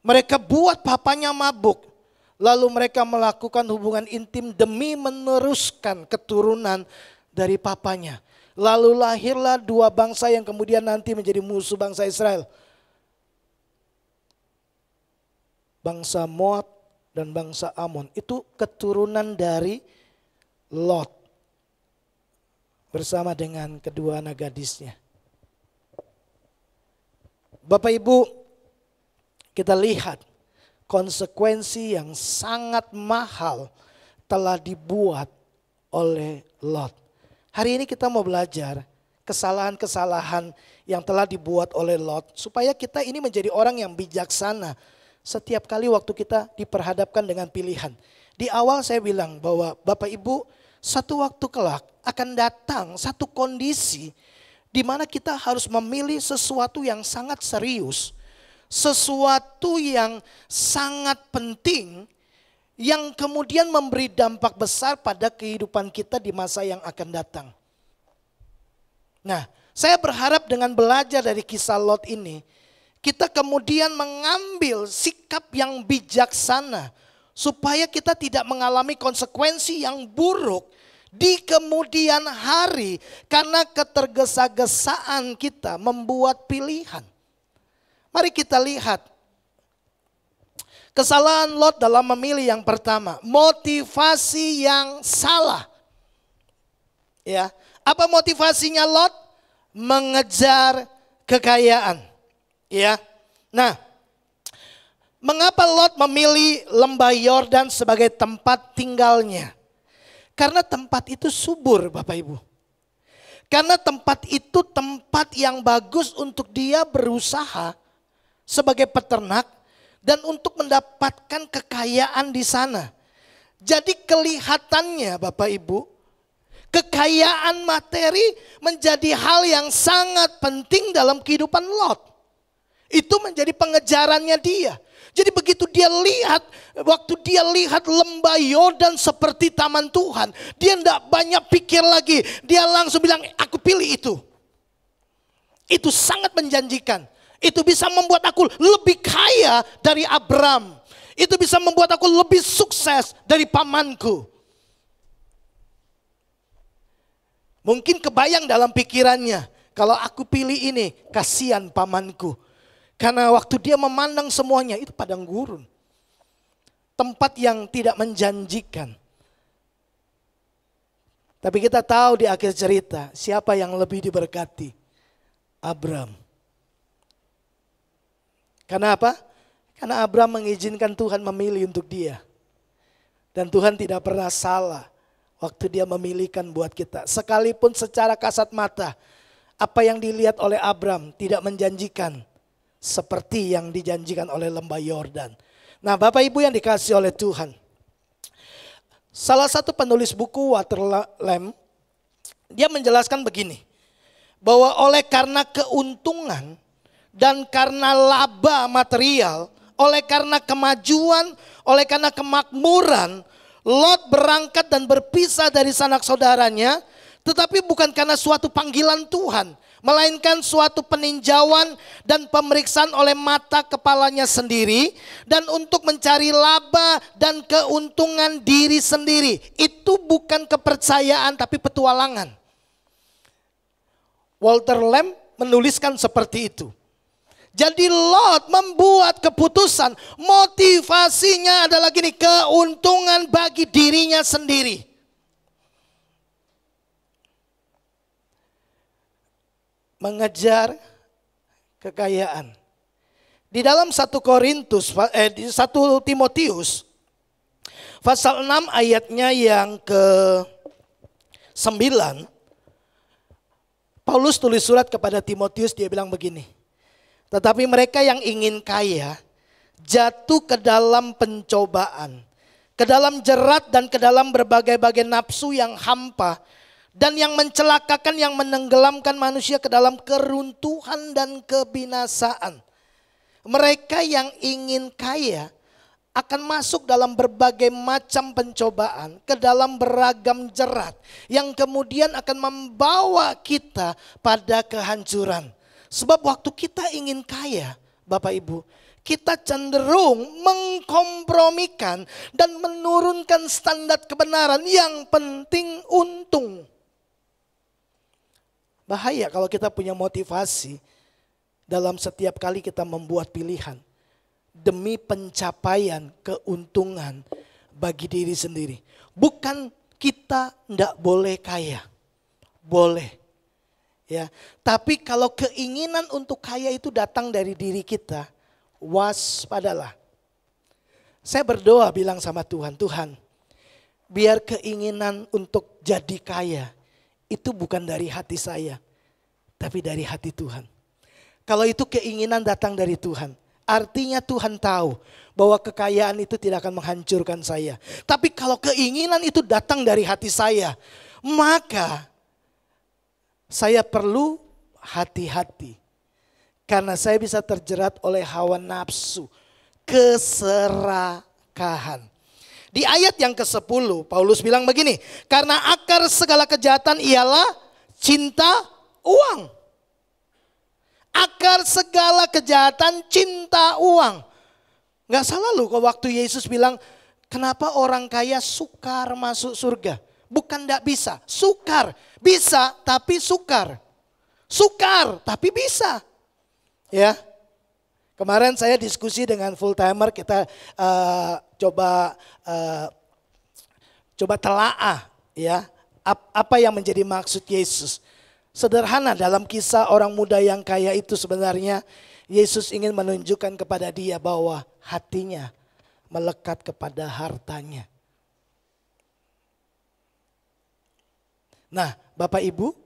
Mereka buat papanya mabuk, lalu mereka melakukan hubungan intim demi meneruskan keturunan dari papanya. Lalu lahirlah dua bangsa yang kemudian nanti menjadi musuh bangsa Israel. Bangsa Moab dan bangsa Amon, itu keturunan dari Lot bersama dengan kedua anak gadisnya. Bapak Ibu, kita lihat konsekuensi yang sangat mahal telah dibuat oleh Lot. Hari ini kita mau belajar kesalahan-kesalahan yang telah dibuat oleh Lot supaya kita ini menjadi orang yang bijaksana. Setiap kali waktu kita diperhadapkan dengan pilihan. Di awal saya bilang bahwa Bapak Ibu Satu waktu kelak akan datang satu kondisi di mana kita harus memilih sesuatu yang sangat serius, sesuatu yang sangat penting, yang kemudian memberi dampak besar pada kehidupan kita di masa yang akan datang. Nah, saya berharap dengan belajar dari kisah Lot ini, kita kemudian mengambil sikap yang bijaksana, supaya kita tidak mengalami konsekuensi yang buruk di kemudian hari karena ketergesa-gesaan kita membuat pilihan. Mari kita lihat kesalahan Lot dalam memilih yang pertama, motivasi yang salah. Ya, apa motivasinya Lot? Mengejar kekayaan. Ya. Nah, mengapa Lot memilih lembah Yordan sebagai tempat tinggalnya? Karena tempat itu subur, Bapak Ibu. Karena tempat itu tempat yang bagus untuk dia berusaha sebagai peternak dan untuk mendapatkan kekayaan di sana. Jadi kelihatannya Bapak Ibu, kekayaan materi menjadi hal yang sangat penting dalam kehidupan Lot. Itu menjadi pengejarannya dia. Jadi begitu dia lihat, waktu dia lihat lembah Yordan seperti taman Tuhan, dia tidak banyak pikir lagi. Dia langsung bilang, aku pilih itu. Itu sangat menjanjikan. Itu bisa membuat aku lebih kaya dari Abram. Itu bisa membuat aku lebih sukses dari pamanku. Mungkin kebayang dalam pikirannya, kalau aku pilih ini, kasihan pamanku. Karena waktu dia memandang semuanya, itu padang gurun. Tempat yang tidak menjanjikan. Tapi kita tahu di akhir cerita, siapa yang lebih diberkati? Abram. Karena apa? Karena Abram mengizinkan Tuhan memilih untuk dia. Dan Tuhan tidak pernah salah waktu dia memilihkan buat kita. Sekalipun secara kasat mata, apa yang dilihat oleh Abram tidak menjanjikan seperti yang dijanjikan oleh lembah Yordan. Nah, Bapak Ibu yang dikasihi oleh Tuhan. Salah satu penulis buku Walter Lamb, dia menjelaskan begini. Bahwa oleh karena keuntungan dan karena laba material, oleh karena kemajuan, oleh karena kemakmuran, Lot berangkat dan berpisah dari sanak saudaranya, tetapi bukan karena suatu panggilan Tuhan, melainkan suatu peninjauan dan pemeriksaan oleh mata kepalanya sendiri, dan untuk mencari laba dan keuntungan diri sendiri. Itu bukan kepercayaan tapi petualangan. Walter Lamb menuliskan seperti itu. Jadi Lot membuat keputusan, motivasinya adalah gini, keuntungan bagi dirinya sendiri. Mengejar kekayaan. Di dalam 1 Timotius pasal 6 ayatnya yang ke-9, Paulus tulis surat kepada Timotius, dia bilang begini. Tetapi mereka yang ingin kaya jatuh ke dalam pencobaan, ke dalam jerat dan ke dalam berbagai-bagai nafsu yang hampa, dan yang mencelakakan, yang menenggelamkan manusia ke dalam keruntuhan dan kebinasaan. Mereka yang ingin kaya akan masuk dalam berbagai macam pencobaan, ke dalam beragam jerat, yang kemudian akan membawa kita pada kehancuran. Sebab waktu kita ingin kaya, Bapak Ibu, kita cenderung mengkompromikan dan menurunkan standar kebenaran. Yang penting untung. Bahaya kalau kita punya motivasi dalam setiap kali kita membuat pilihan demi pencapaian keuntungan bagi diri sendiri. Bukan kita tidak boleh kaya, boleh. Ya, tapi kalau keinginan untuk kaya itu datang dari diri kita, waspadalah. Saya berdoa bilang sama Tuhan, Tuhan, biar keinginan untuk jadi kaya itu bukan dari hati saya, tapi dari hati Tuhan. Kalau itu keinginan datang dari Tuhan, artinya Tuhan tahu bahwa kekayaan itu tidak akan menghancurkan saya. Tapi kalau keinginan itu datang dari hati saya, maka saya perlu hati-hati. Karena saya bisa terjerat oleh hawa nafsu, keserakahan. Di ayat yang ke-10 Paulus bilang begini, karena akar segala kejahatan ialah cinta uang. Akar segala kejahatan cinta uang. Gak salah loh kalau waktu Yesus bilang, kenapa orang kaya sukar masuk surga? Bukan gak bisa, sukar. Bisa tapi sukar. Sukar tapi bisa. Ya, kemarin saya diskusi dengan full timer, kita coba telaah ya, apa yang menjadi maksud Yesus. Sederhana, dalam kisah orang muda yang kaya itu sebenarnya Yesus ingin menunjukkan kepada dia bahwa hatinya melekat kepada hartanya. Nah, Bapak Ibu,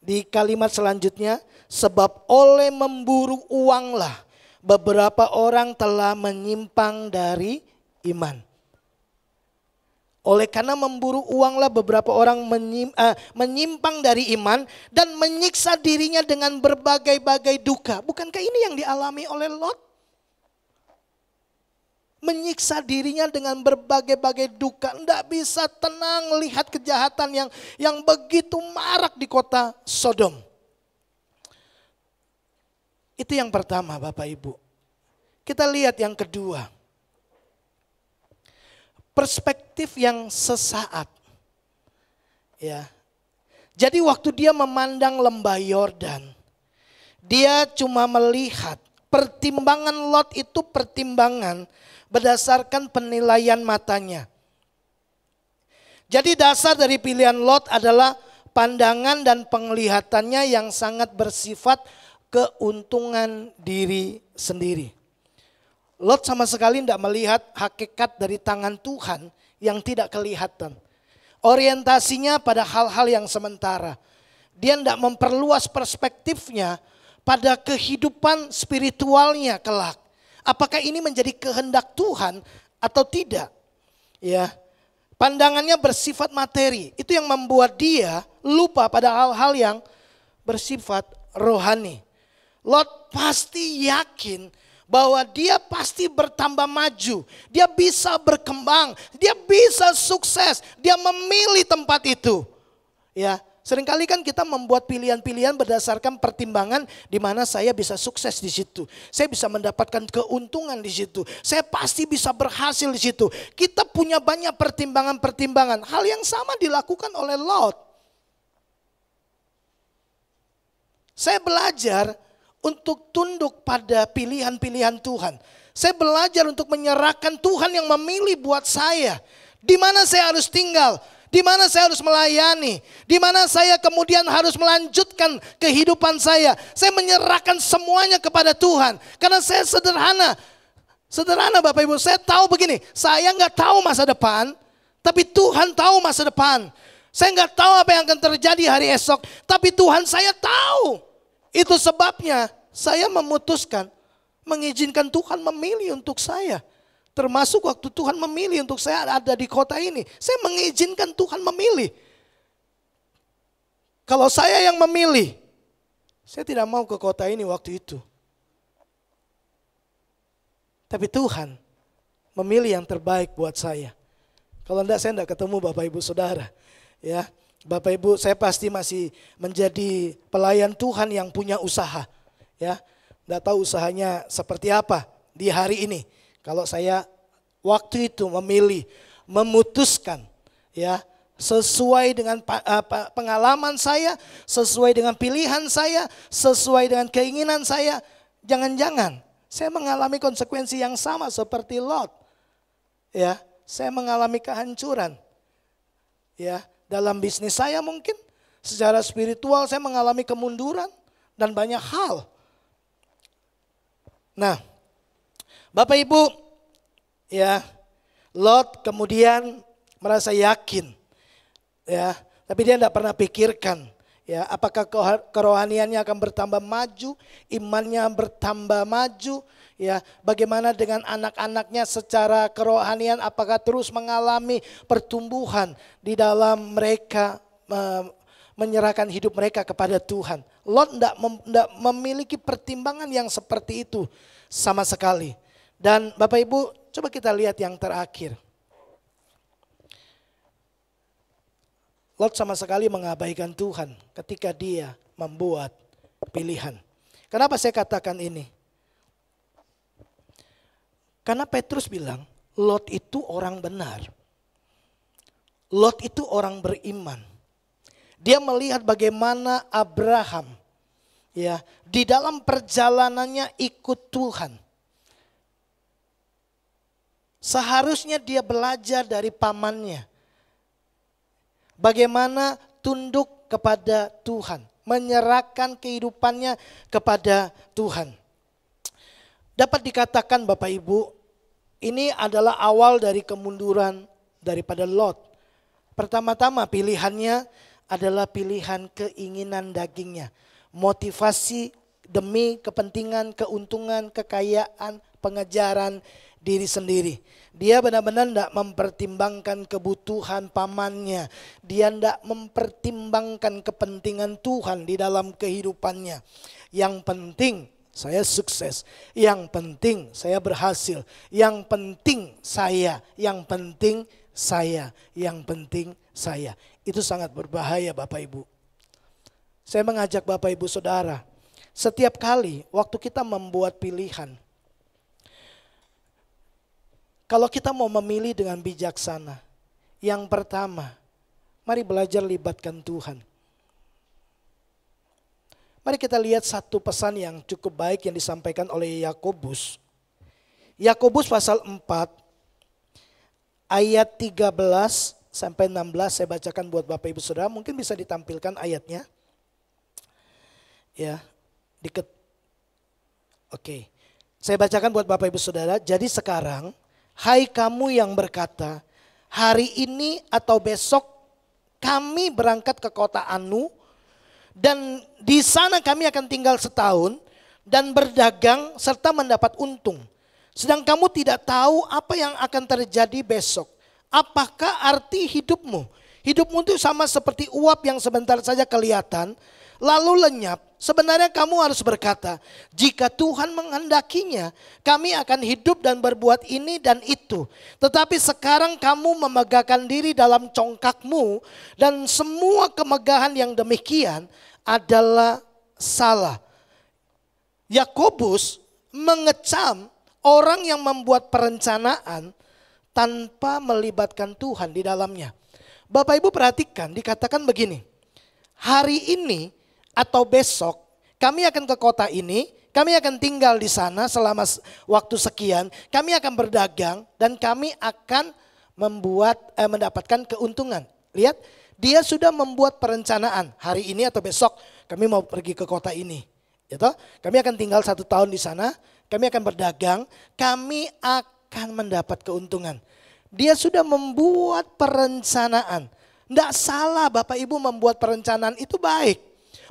di kalimat selanjutnya, sebab oleh memburu uanglah beberapa orang telah menyimpang dari iman. Oleh karena memburu uanglah beberapa orang menyimpang dari iman dan menyiksa dirinya dengan berbagai-bagai duka. Bukankah ini yang dialami oleh Lot? Menyiksa dirinya dengan berbagai-bagai duka. Tidak bisa tenang lihat kejahatan yang begitu marak di kota Sodom. Itu yang pertama Bapak Ibu. Kita lihat yang kedua. Perspektif yang sesaat. Ya. Jadi waktu dia memandang lembah Yordan, dia cuma melihat pertimbangan Lot itu pertimbangan berdasarkan penilaian matanya. Jadi dasar dari pilihan Lot adalah pandangan dan penglihatannya yang sangat bersifat keuntungan diri sendiri. Lot sama sekali tidak melihat hakikat dari tangan Tuhan yang tidak kelihatan. Orientasinya pada hal-hal yang sementara. Dia tidak memperluas perspektifnya pada kehidupan spiritualnya kelak. Apakah ini menjadi kehendak Tuhan atau tidak? Ya, pandangannya bersifat materi. Itu yang membuat dia lupa pada hal-hal yang bersifat rohani. Lot pasti yakin bahwa dia pasti bertambah maju, dia bisa berkembang, dia bisa sukses, dia memilih tempat itu. Ya, seringkali kan kita membuat pilihan-pilihan berdasarkan pertimbangan di mana saya bisa sukses di situ, saya bisa mendapatkan keuntungan di situ, saya pasti bisa berhasil di situ. Kita punya banyak pertimbangan-pertimbangan. Hal yang sama dilakukan oleh Lot. Saya belajar untuk tunduk pada pilihan-pilihan Tuhan. Saya belajar untuk menyerahkan Tuhan yang memilih buat saya. Di mana saya harus tinggal, di mana saya harus melayani, di mana saya kemudian harus melanjutkan kehidupan saya. Saya menyerahkan semuanya kepada Tuhan. Karena saya sederhana. Sederhana Bapak Ibu, saya tahu begini, saya nggak tahu masa depan, tapi Tuhan tahu masa depan. Saya nggak tahu apa yang akan terjadi hari esok, tapi Tuhan saya tahu. Itu sebabnya saya memutuskan mengizinkan Tuhan memilih untuk saya. Termasuk waktu Tuhan memilih untuk saya ada di kota ini. Saya mengizinkan Tuhan memilih. Kalau saya yang memilih, saya tidak mau ke kota ini waktu itu. Tapi Tuhan memilih yang terbaik buat saya. Kalau enggak saya enggak ketemu Bapak Ibu Saudara. Ya. Bapak Ibu, saya pasti masih menjadi pelayan Tuhan yang punya usaha. Ya, enggak tahu usahanya seperti apa di hari ini. Kalau saya waktu itu memilih, memutuskan, ya, sesuai dengan pengalaman saya, sesuai dengan pilihan saya, sesuai dengan keinginan saya, jangan-jangan saya mengalami konsekuensi yang sama seperti Lot. Ya, saya mengalami kehancuran. Ya. Dalam bisnis saya mungkin, secara spiritual saya mengalami kemunduran dan banyak hal. Nah, Bapak Ibu, ya, Lot kemudian merasa yakin, ya, tapi dia tidak pernah pikirkan Ya, apakah kerohaniannya akan bertambah maju, imannya bertambah maju, ya, bagaimana dengan anak-anaknya secara kerohanian, apakah terus mengalami pertumbuhan di dalam mereka menyerahkan hidup mereka kepada Tuhan. Lot tidak memiliki pertimbangan yang seperti itu sama sekali. Dan Bapak Ibu, coba kita lihat yang terakhir. Lot sama sekali mengabaikan Tuhan ketika dia membuat pilihan. Kenapa saya katakan ini? Karena Petrus bilang, Lot itu orang benar. Lot itu orang beriman. Dia melihat bagaimana Abraham, ya, di dalam perjalanannya ikut Tuhan. Seharusnya dia belajar dari pamannya. Bagaimana tunduk kepada Tuhan, menyerahkan kehidupannya kepada Tuhan. Dapat dikatakan Bapak Ibu, ini adalah awal dari kemunduran daripada Lot. Pertama-tama pilihannya adalah pilihan keinginan dagingnya. Motivasi demi kepentingan, keuntungan, kekayaan, pengejaran diri sendiri. Dia benar-benar tidak mempertimbangkan kebutuhan pamannya. Dia tidak mempertimbangkan kepentingan Tuhan di dalam kehidupannya. Yang penting saya sukses. Yang penting saya berhasil. Yang penting saya. Yang penting saya. Yang penting saya. Itu sangat berbahaya Bapak Ibu. Saya mengajak Bapak Ibu Saudara. Setiap kali waktu kita membuat pilihan. Kalau kita mau memilih dengan bijaksana, yang pertama, mari belajar libatkan Tuhan. Mari kita lihat satu pesan yang cukup baik yang disampaikan oleh Yakobus. Yakobus pasal 4, ayat 13 sampai 16, saya bacakan buat Bapak Ibu Saudara, mungkin bisa ditampilkan ayatnya. Ya, Oke. Saya bacakan buat Bapak Ibu Saudara, jadi sekarang, hai kamu yang berkata, hari ini atau besok kami berangkat ke kota Anu dan di sana kami akan tinggal setahun dan berdagang serta mendapat untung. Sedang kamu tidak tahu apa yang akan terjadi besok. Apakah arti hidupmu? Hidupmu itu sama seperti uap yang sebentar saja kelihatan lalu lenyap. Sebenarnya kamu harus berkata, jika Tuhan menghendakinya, kami akan hidup dan berbuat ini dan itu. Tetapi sekarang kamu memegahkan diri dalam congkakmu dan semua kemegahan yang demikian adalah salah. Yakobus mengecam orang yang membuat perencanaan tanpa melibatkan Tuhan di dalamnya. Bapak Ibu perhatikan, dikatakan begini, hari ini atau besok kami akan ke kota ini, kami akan tinggal di sana selama waktu sekian, kami akan berdagang dan kami akan mendapatkan keuntungan. Lihat, dia sudah membuat perencanaan, hari ini atau besok kami mau pergi ke kota ini. Gitu? Kami akan tinggal 1 tahun di sana, kami akan berdagang, kami akan mendapat keuntungan. Dia sudah membuat perencanaan. Tidak salah Bapak Ibu membuat perencanaan, itu baik.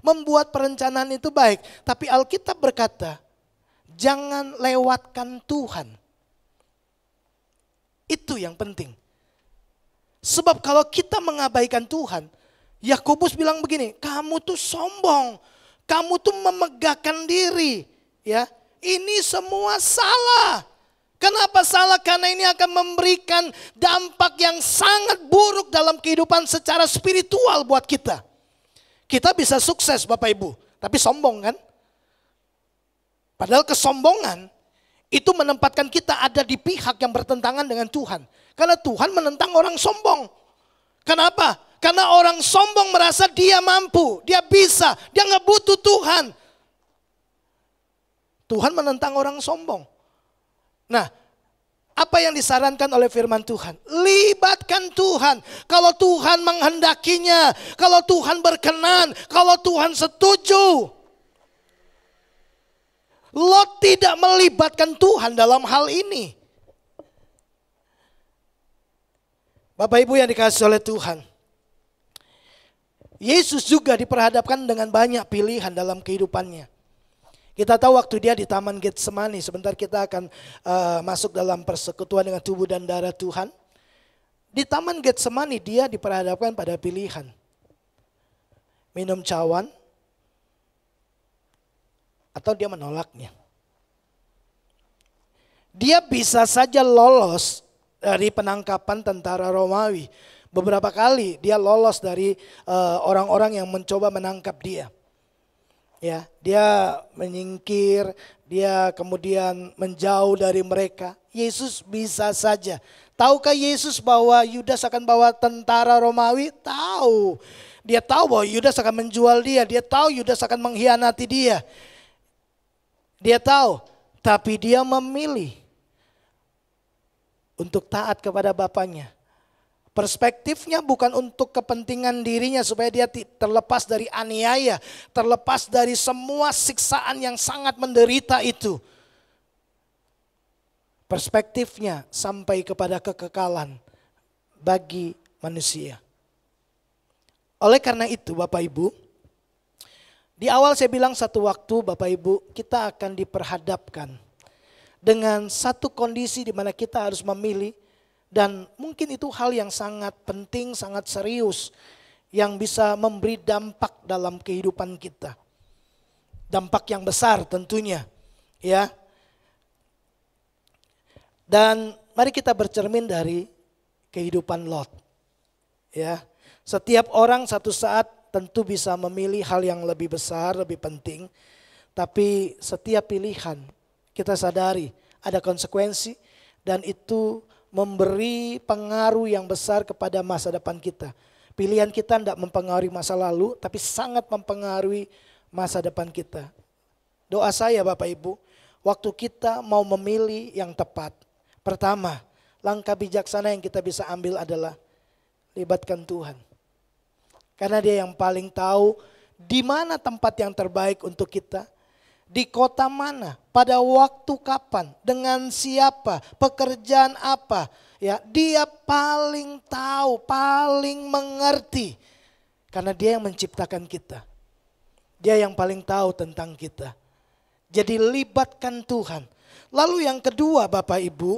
Membuat perencanaan itu baik, tapi Alkitab berkata, jangan lewatkan Tuhan. Itu yang penting. Sebab kalau kita mengabaikan Tuhan, Yakobus bilang begini, kamu tuh sombong, kamu tuh memegahkan diri, ya. Ini semua salah. Kenapa salah? Karena ini akan memberikan dampak yang sangat buruk dalam kehidupan secara spiritual buat kita. Kita bisa sukses Bapak Ibu, tapi sombong kan? Padahal kesombongan itu menempatkan kita ada di pihak yang bertentangan dengan Tuhan. Karena Tuhan menentang orang sombong. Kenapa? Karena orang sombong merasa dia mampu, dia bisa, dia nggak butuh Tuhan. Tuhan menentang orang sombong. Nah, apa yang disarankan oleh firman Tuhan? Libatkan Tuhan. Kalau Tuhan menghendakinya, kalau Tuhan berkenan, kalau Tuhan setuju. Lot tidak melibatkan Tuhan dalam hal ini. Bapak Ibu yang dikasihi oleh Tuhan. Yesus juga diperhadapkan dengan banyak pilihan dalam kehidupannya. Kita tahu waktu dia di Taman Getsemani, sebentar kita akan masuk dalam persekutuan dengan tubuh dan darah Tuhan. Di Taman Getsemani dia diperhadapkan pada pilihan. Minum cawan atau dia menolaknya. Dia bisa saja lolos dari penangkapan tentara Romawi. Beberapa kali dia lolos dari orang-orang yang mencoba menangkap dia. Ya, dia menyingkir, dia kemudian menjauh dari mereka. Yesus bisa saja. Tahukah Yesus bahwa Yudas akan bawa tentara Romawi? Tahu. Dia tahu bahwa Yudas akan menjual dia. Dia tahu Yudas akan mengkhianati dia. Dia tahu, tapi dia memilih untuk taat kepada Bapaknya. Perspektifnya bukan untuk kepentingan dirinya supaya dia terlepas dari aniaya, terlepas dari semua siksaan yang sangat menderita itu. Perspektifnya sampai kepada kekekalan bagi manusia. Oleh karena itu Bapak Ibu, di awal saya bilang satu waktu Bapak Ibu kita akan diperhadapkan dengan satu kondisi di mana kita harus memilih. Dan mungkin itu hal yang sangat penting, sangat serius. Yang bisa memberi dampak dalam kehidupan kita. Dampak yang besar tentunya. Ya. Dan mari kita bercermin dari kehidupan Lot. Ya. Setiap orang satu saat tentu bisa memilih hal yang lebih besar, lebih penting. Tapi setiap pilihan kita sadari ada konsekuensi. Dan itu memberi pengaruh yang besar kepada masa depan kita. Pilihan kita tidak mempengaruhi masa lalu, tapi sangat mempengaruhi masa depan kita. Doa saya Bapak Ibu, waktu kita mau memilih yang tepat. Pertama, langkah bijaksana yang kita bisa ambil adalah libatkan Tuhan. Karena Dia yang paling tahu di mana tempat yang terbaik untuk kita. Di kota mana, pada waktu kapan, dengan siapa, pekerjaan apa. Ya, Dia paling tahu, paling mengerti. Karena Dia yang menciptakan kita. Dia yang paling tahu tentang kita. Jadi libatkan Tuhan. Lalu yang kedua Bapak Ibu,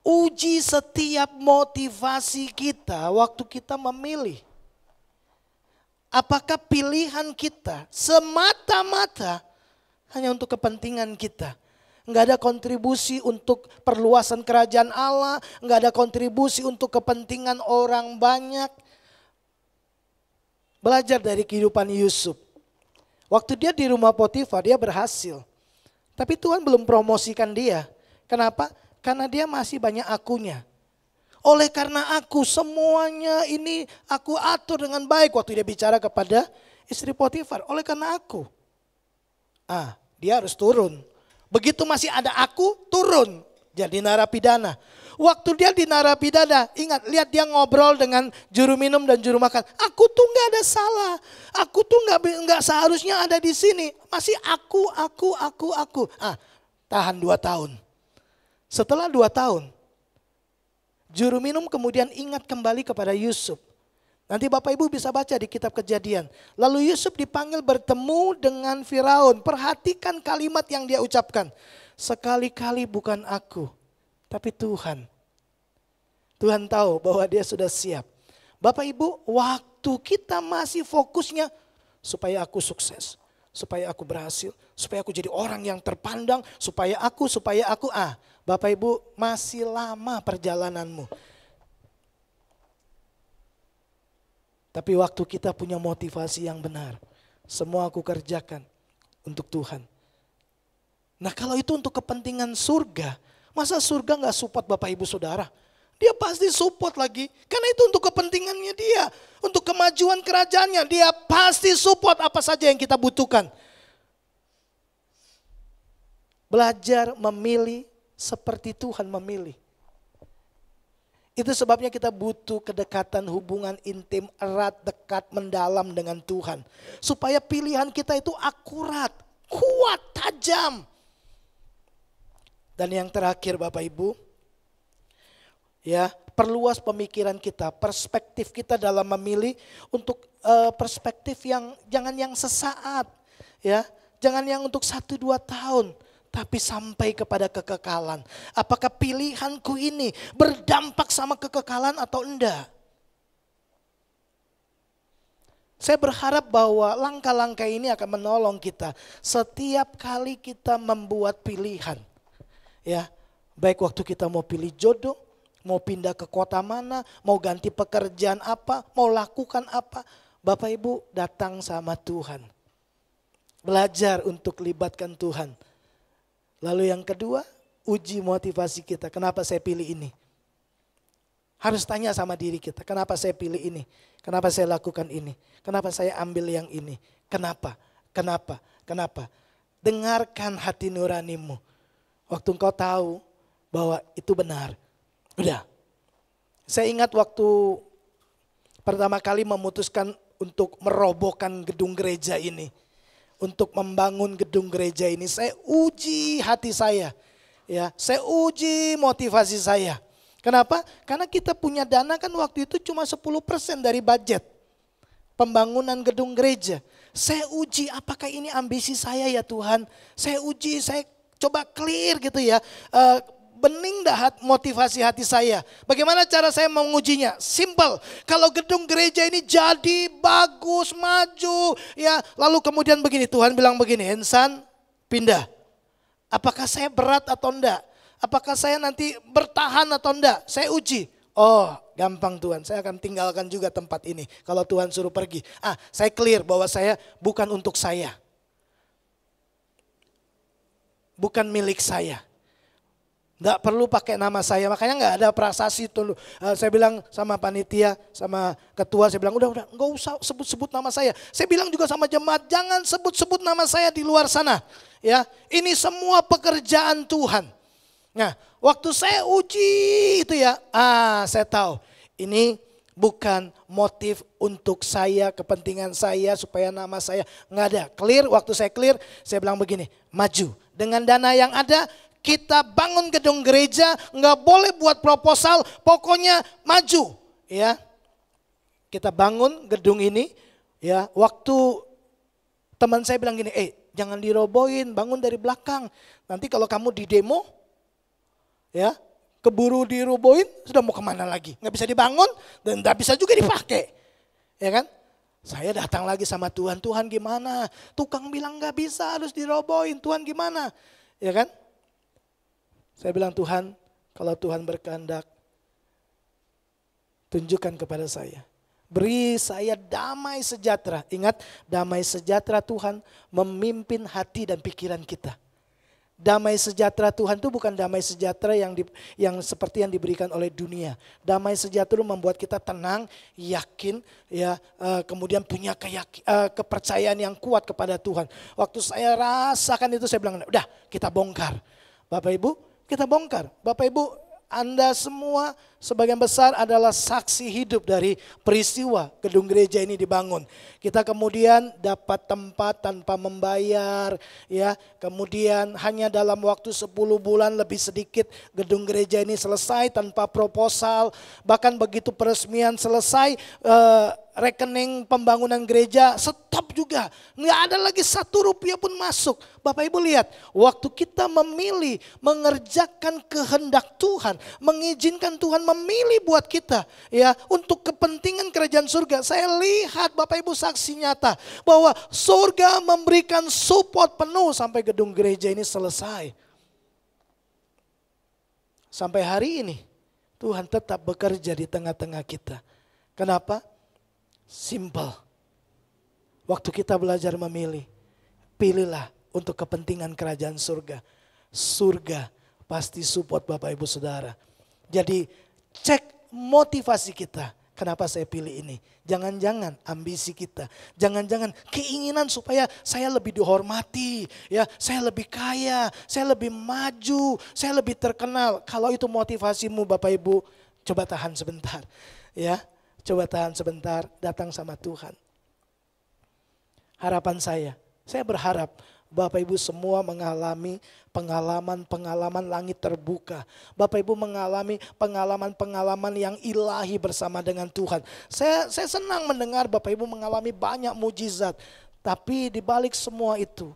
uji setiap motivasi kita waktu kita memilih. Apakah pilihan kita semata-mata hanya untuk kepentingan kita? Enggak ada kontribusi untuk perluasan kerajaan Allah, enggak ada kontribusi untuk kepentingan orang banyak. Belajar dari kehidupan Yusuf. Waktu dia di rumah Potifar, dia berhasil. Tapi Tuhan belum promosikan dia. Kenapa? Karena dia masih banyak akunya. Oleh karena aku semuanya ini aku atur dengan baik waktu dia bicara kepada istri Potifar. Oleh karena aku. Dia harus turun. Begitu masih ada aku, turun. Jadi narapidana. Waktu dia di narapidana, ingat, lihat dia ngobrol dengan juru minum dan juru makan. Aku tuh gak ada salah. Aku tuh gak seharusnya ada di sini. Masih aku. Tahan 2 tahun. Setelah 2 tahun, juru minum kemudian ingat kembali kepada Yusuf. Nanti Bapak Ibu bisa baca di kitab Kejadian. Lalu Yusuf dipanggil bertemu dengan Firaun. Perhatikan kalimat yang dia ucapkan. Sekali-kali bukan aku, tapi Tuhan. Tuhan tahu bahwa dia sudah siap. Bapak Ibu, waktu kita masih fokusnya supaya aku sukses. Supaya aku berhasil, supaya aku jadi orang yang terpandang, supaya aku. Bapak Ibu, masih lama perjalananmu. Tapi waktu kita punya motivasi yang benar, semua aku kerjakan untuk Tuhan. Nah kalau itu untuk kepentingan surga, masa surga gak support Bapak Ibu Saudara? Dia pasti support lagi, karena itu untuk kepentingannya dia. Untuk kemajuan kerajaannya, dia pasti support apa saja yang kita butuhkan. Belajar memilih seperti Tuhan memilih. Itu sebabnya kita butuh kedekatan, hubungan intim, erat, dekat, mendalam dengan Tuhan. Supaya pilihan kita itu akurat, kuat, tajam. Dan yang terakhir Bapak Ibu, Ya, perluas pemikiran kita, perspektif kita dalam memilih untuk perspektif yang jangan yang sesaat, ya, jangan yang untuk 1-2 tahun, tapi sampai kepada kekekalan. Apakah pilihanku ini berdampak sama kekekalan atau enggak? Saya berharap bahwa langkah-langkah ini akan menolong kita setiap kali kita membuat pilihan. Ya, baik waktu kita mau pilih jodoh, mau pindah ke kota mana, mau ganti pekerjaan apa, mau lakukan apa. Bapak Ibu datang sama Tuhan. Belajar untuk libatkan Tuhan. Lalu yang kedua, uji motivasi kita. Kenapa saya pilih ini? Harus tanya sama diri kita, kenapa saya pilih ini? Kenapa saya lakukan ini? Kenapa saya ambil yang ini? Kenapa? Kenapa? Kenapa? Dengarkan hati nuranimu. Waktu engkau tahu bahwa itu benar. Udah. Saya ingat waktu pertama kali memutuskan untuk merobohkan gedung gereja ini. Untuk membangun gedung gereja ini. Saya uji hati saya. Ya, saya uji motivasi saya. Kenapa? Karena kita punya dana kan waktu itu cuma 10% dari budget. Pembangunan gedung gereja. Saya uji apakah ini ambisi saya ya Tuhan. Saya uji, saya coba clear gitu ya. Bening dah motivasi hati saya. Bagaimana cara saya mengujinya? Simple. Kalau gedung gereja ini jadi bagus, maju. Ya, lalu kemudian begini, Tuhan bilang begini, Hensan pindah. Apakah saya berat atau enggak? Apakah saya nanti bertahan atau enggak? Saya uji. Oh gampang Tuhan, saya akan tinggalkan juga tempat ini. Kalau Tuhan suruh pergi. Saya clear bahwa saya bukan untuk saya. Bukan milik saya. Enggak perlu pakai nama saya, makanya enggak ada prasasti tuh. Saya bilang sama panitia, sama ketua, saya bilang udah enggak usah sebut-sebut nama saya. Saya bilang juga sama jemaat, jangan sebut-sebut nama saya di luar sana. Ya, ini semua pekerjaan Tuhan. Nah, waktu saya uji itu ya, saya tahu ini bukan motif untuk saya, kepentingan saya, supaya nama saya enggak ada. Clear, waktu saya clear, saya bilang begini, maju dengan dana yang ada. Kita bangun gedung gereja, nggak boleh buat proposal, pokoknya maju, ya. Kita bangun gedung ini, ya. Waktu teman saya bilang gini, jangan dirobohin, bangun dari belakang. Nanti kalau kamu di demo, ya, keburu dirobohin, sudah mau kemana lagi? Nggak bisa dibangun dan nggak bisa juga dipakai, ya kan? Saya datang lagi sama Tuhan, Tuhan gimana? Tukang bilang nggak bisa, harus dirobohin, Tuhan gimana? Ya kan? Saya bilang Tuhan, kalau Tuhan berkehendak, tunjukkan kepada saya. Beri saya damai sejahtera. Ingat, damai sejahtera Tuhan memimpin hati dan pikiran kita. Damai sejahtera Tuhan itu bukan damai sejahtera yang seperti yang diberikan oleh dunia. Damai sejahtera membuat kita tenang, yakin, ya, kemudian punya kepercayaan yang kuat kepada Tuhan. Waktu saya rasakan itu saya bilang, udah kita bongkar. Bapak Ibu, kita bongkar. Bapak Ibu, Anda semua sebagian besar adalah saksi hidup dari peristiwa gedung gereja ini dibangun. Kita kemudian dapat tempat tanpa membayar, ya. Kemudian hanya dalam waktu 10 bulan lebih sedikit gedung gereja ini selesai tanpa proposal. Bahkan begitu peresmian selesai, rekening pembangunan gereja stop juga. Nggak ada lagi 1 rupiah pun masuk. Bapak Ibu lihat, waktu kita memilih mengerjakan kehendak Tuhan, mengizinkan Tuhan memilih buat kita, ya, untuk kepentingan kerajaan surga. Saya lihat Bapak Ibu saksi nyata bahwa surga memberikan support penuh sampai gedung gereja ini selesai. Sampai hari ini Tuhan tetap bekerja di tengah-tengah kita. Kenapa? Simple. Waktu kita belajar memilih, pilihlah untuk kepentingan kerajaan surga. Surga pasti support Bapak Ibu Saudara. Jadi cek motivasi kita. Kenapa saya pilih ini? Jangan-jangan ambisi kita. Jangan-jangan keinginan supaya saya lebih dihormati. Ya, saya lebih kaya. Saya lebih maju. Saya lebih terkenal. Kalau itu motivasimu Bapak Ibu, coba tahan sebentar. Ya, coba tahan sebentar. Datang sama Tuhan. Harapan saya berharap Bapak Ibu semua mengalami pengalaman-pengalaman langit terbuka. Bapak Ibu mengalami pengalaman-pengalaman yang ilahi bersama dengan Tuhan. Saya senang mendengar Bapak Ibu mengalami banyak mujizat. Tapi di balik semua itu,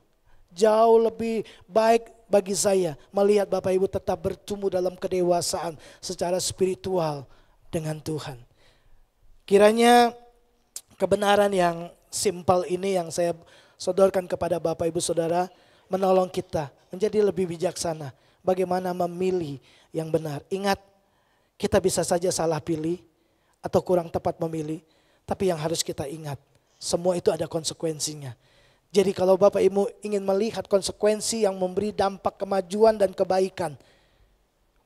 jauh lebih baik bagi saya melihat Bapak Ibu tetap bertumbuh dalam kedewasaan secara spiritual dengan Tuhan. Kiranya kebenaran yang simpel ini yang saya sodorkan kepada Bapak Ibu Saudara menolong kita menjadi lebih bijaksana. Bagaimana memilih yang benar. Ingat, kita bisa saja salah pilih atau kurang tepat memilih. Tapi yang harus kita ingat, semua itu ada konsekuensinya. Jadi kalau Bapak Ibu ingin melihat konsekuensi yang memberi dampak kemajuan dan kebaikan,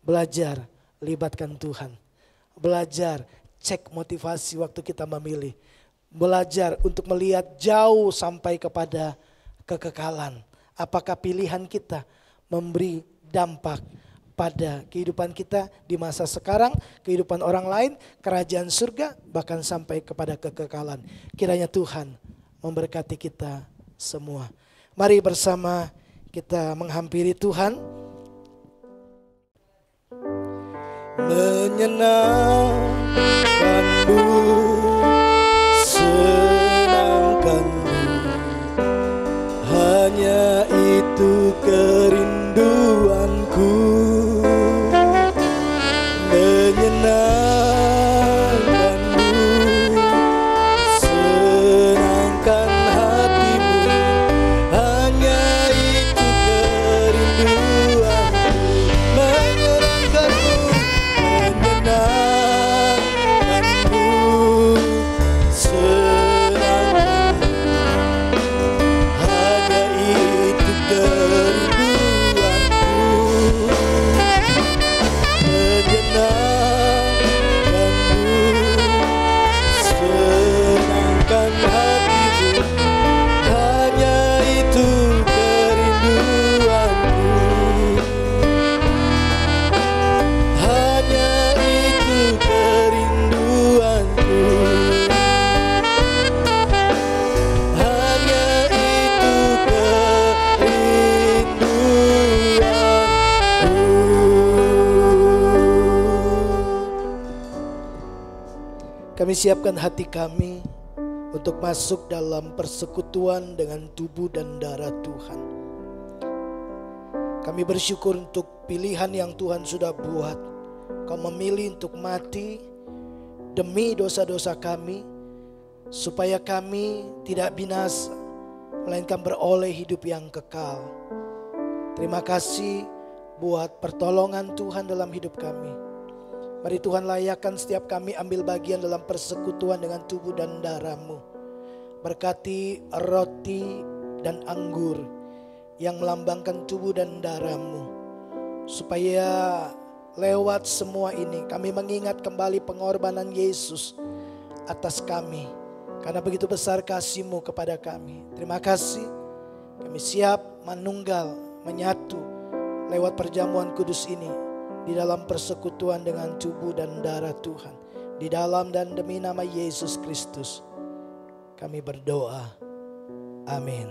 belajar libatkan Tuhan. Belajar cek motivasi waktu kita memilih. Belajar untuk melihat jauh sampai kepada kekekalan. Apakah pilihan kita memberi dampak pada kehidupan kita di masa sekarang, kehidupan orang lain, kerajaan surga, bahkan sampai kepada kekekalan. Kiranya Tuhan memberkati kita semua. Mari bersama kita menghampiri Tuhan. Menyenangkanmu, senangkanmu, hanya itu kerinduanku. Menyenangkanmu, senangkan hatimu, hanya itu kerinduanku. Menyenangkanmu, menyenangkanmu, senangkanmu, hanya itu kerinduanku. Menyenangkanmu, senangkan hatimu, hanya itu kerinduanku. Hanya itu kerinduanku. Hanya itu kerinduanku. Kami siapkan hati kami untuk masuk dalam persekutuan dengan tubuh dan darah Tuhan. Kami bersyukur untuk pilihan yang Tuhan sudah buat. Kau memilih untuk mati demi dosa-dosa kami, supaya kami tidak binasa, melainkan beroleh hidup yang kekal. Terima kasih buat pertolongan Tuhan dalam hidup kami. Mari Tuhan layakkan setiap kami ambil bagian dalam persekutuan dengan tubuh dan darah-Mu. Berkati roti dan anggur yang melambangkan tubuh dan darah-Mu, supaya lewat semua ini kami mengingat kembali pengorbanan Yesus atas kami, karena begitu besar kasih-Mu kepada kami. Terima kasih, kami siap menunggal, menyatu lewat perjamuan kudus ini di dalam persekutuan dengan tubuh dan darah Tuhan. Di dalam dan demi nama Yesus Kristus kami berdoa. Amin.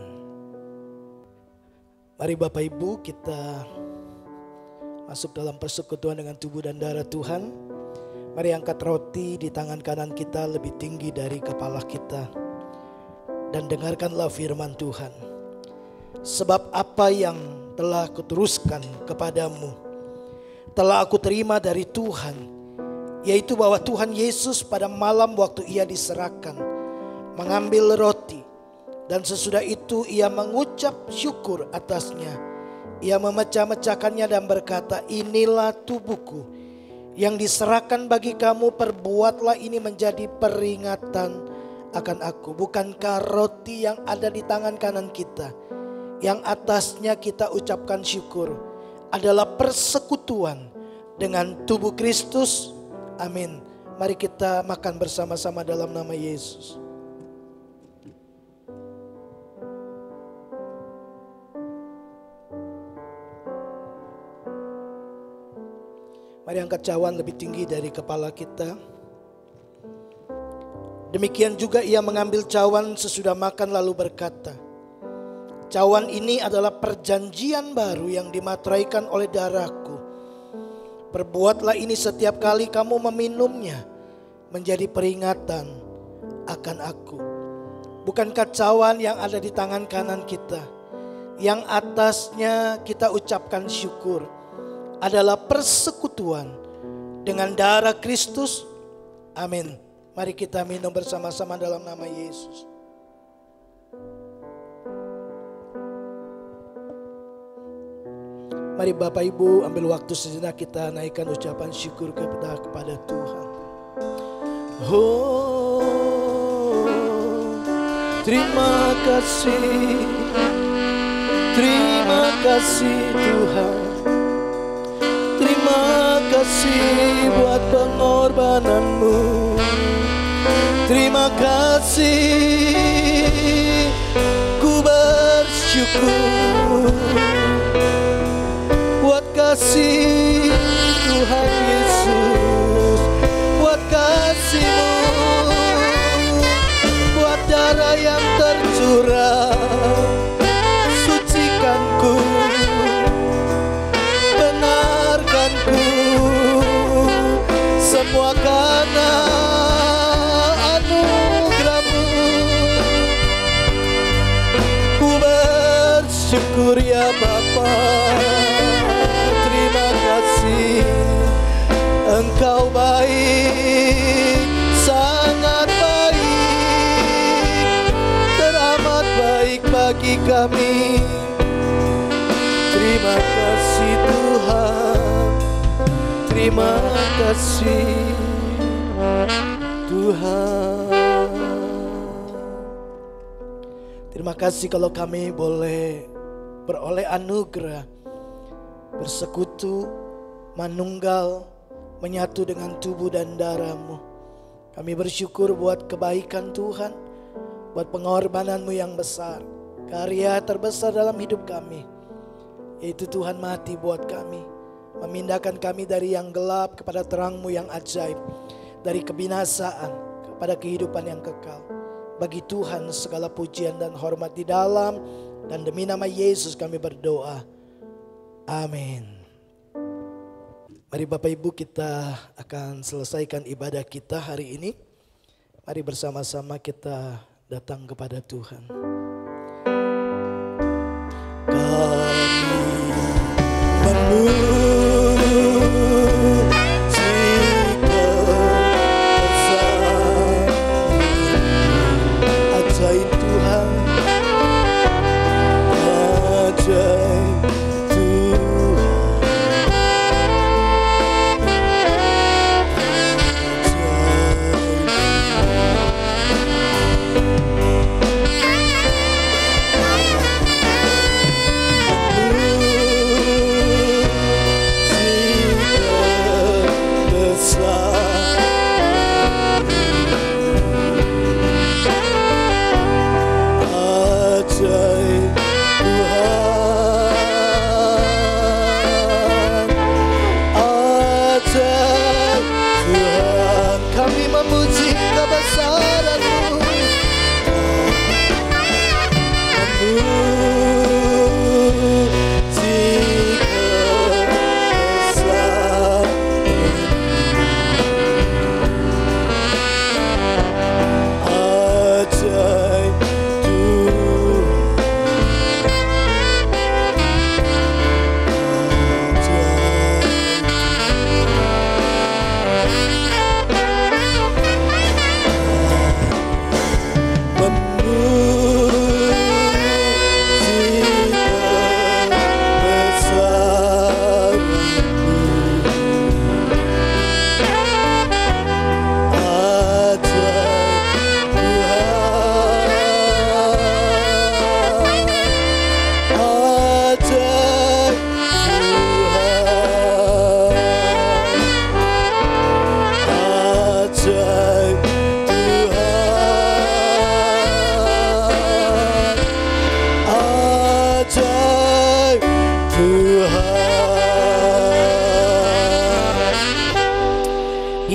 Mari Bapak Ibu kita masuk dalam persekutuan dengan tubuh dan darah Tuhan. Mari angkat roti di tangan kanan kita lebih tinggi dari kepala kita. Dan dengarkanlah firman Tuhan. Sebab apa yang telah kuteruskan kepadamu telah aku terima dari Tuhan, yaitu bahwa Tuhan Yesus pada malam waktu ia diserahkan mengambil roti, dan sesudah itu ia mengucap syukur atasnya. Ia memecah-mecahkannya dan berkata, inilah tubuhku yang diserahkan bagi kamu, perbuatlah ini menjadi peringatan akan aku. Bukankah roti yang ada di tangan kanan kita, yang atasnya kita ucapkan syukur, adalah persekutuan dengan tubuh Kristus? Amin. Mari kita makan bersama-sama dalam nama Yesus. Mari angkat cawan lebih tinggi dari kepala kita. Demikian juga ia mengambil cawan sesudah makan lalu berkata, Cawan ini adalah perjanjian baru yang dimateraikan oleh darahku. Perbuatlah ini setiap kali kamu meminumnya, menjadi peringatan akan aku. Bukankah cawan yang ada di tangan kanan kita, yang atasnya kita ucapkan syukur, adalah persekutuan dengan darah Kristus? Amin. Mari kita minum bersama-sama dalam nama Yesus. Mari Bapak Ibu ambil waktu sejenak, kita naikkan ucapan syukur kepada Tuhan. Oh, terima kasih Tuhan. Terima kasih buat pengorbananmu. Terima kasih, ku bersyukur buat kasih Tuhan Yesus, buat kasih-Mu, buat darah yang tercurah, sucikanku, benarkanku, semua karena anugerah-Mu. Ku bersyukur ya Bapa. Terima kasih, Engkau baik, sangat baik, teramat baik bagi kami. Terima kasih Tuhan, terima kasih Tuhan. Terima kasih kalau kami boleh beroleh anugerah, bersekutu, manunggal, menyatu dengan tubuh dan darah-Mu. Kami bersyukur buat kebaikan Tuhan, buat pengorbanan-Mu yang besar, karya terbesar dalam hidup kami, yaitu Tuhan mati buat kami, memindahkan kami dari yang gelap kepada terang-Mu yang ajaib, dari kebinasaan kepada kehidupan yang kekal. Bagi Tuhan segala pujian dan hormat di dalam dan demi nama Yesus kami berdoa. Amin. Mari Bapak Ibu, kita akan selesaikan ibadah kita hari ini. Mari bersama-sama kita datang kepada Tuhan. Kami memuji kebesaran ajaib Tuhan, ajaib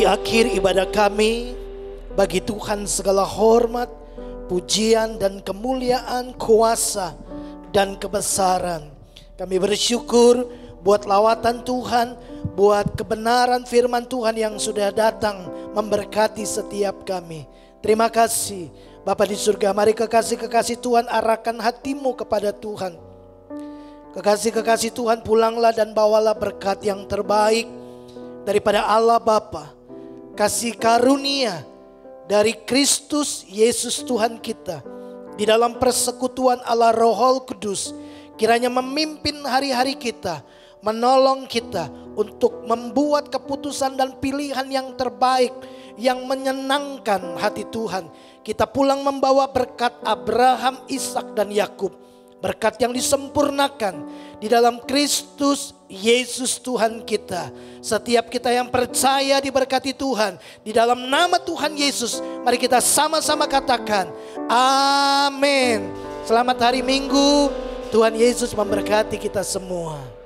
akhir ibadah kami, bagi Tuhan segala hormat, pujian dan kemuliaan, kuasa dan kebesaran. Kami bersyukur buat lawatan Tuhan, buat kebenaran firman Tuhan yang sudah datang memberkati setiap kami. Terima kasih Bapa di surga. Mari kekasih-kekasih Tuhan arahkan hatimu kepada Tuhan. Kekasih-kekasih Tuhan, pulanglah dan bawalah berkat yang terbaik daripada Allah Bapa, kasih karunia dari Kristus Yesus Tuhan kita, di dalam persekutuan Allah Roh Kudus, kiranya memimpin hari-hari kita, menolong kita untuk membuat keputusan dan pilihan yang terbaik, yang menyenangkan hati Tuhan. Kita pulang membawa berkat Abraham, Ishak dan Yakub, berkat yang disempurnakan di dalam Kristus Yesus Tuhan kita. Setiap kita yang percaya diberkati Tuhan di dalam nama Tuhan Yesus. Mari kita sama-sama katakan amin. Selamat hari Minggu. Tuhan Yesus memberkati kita semua.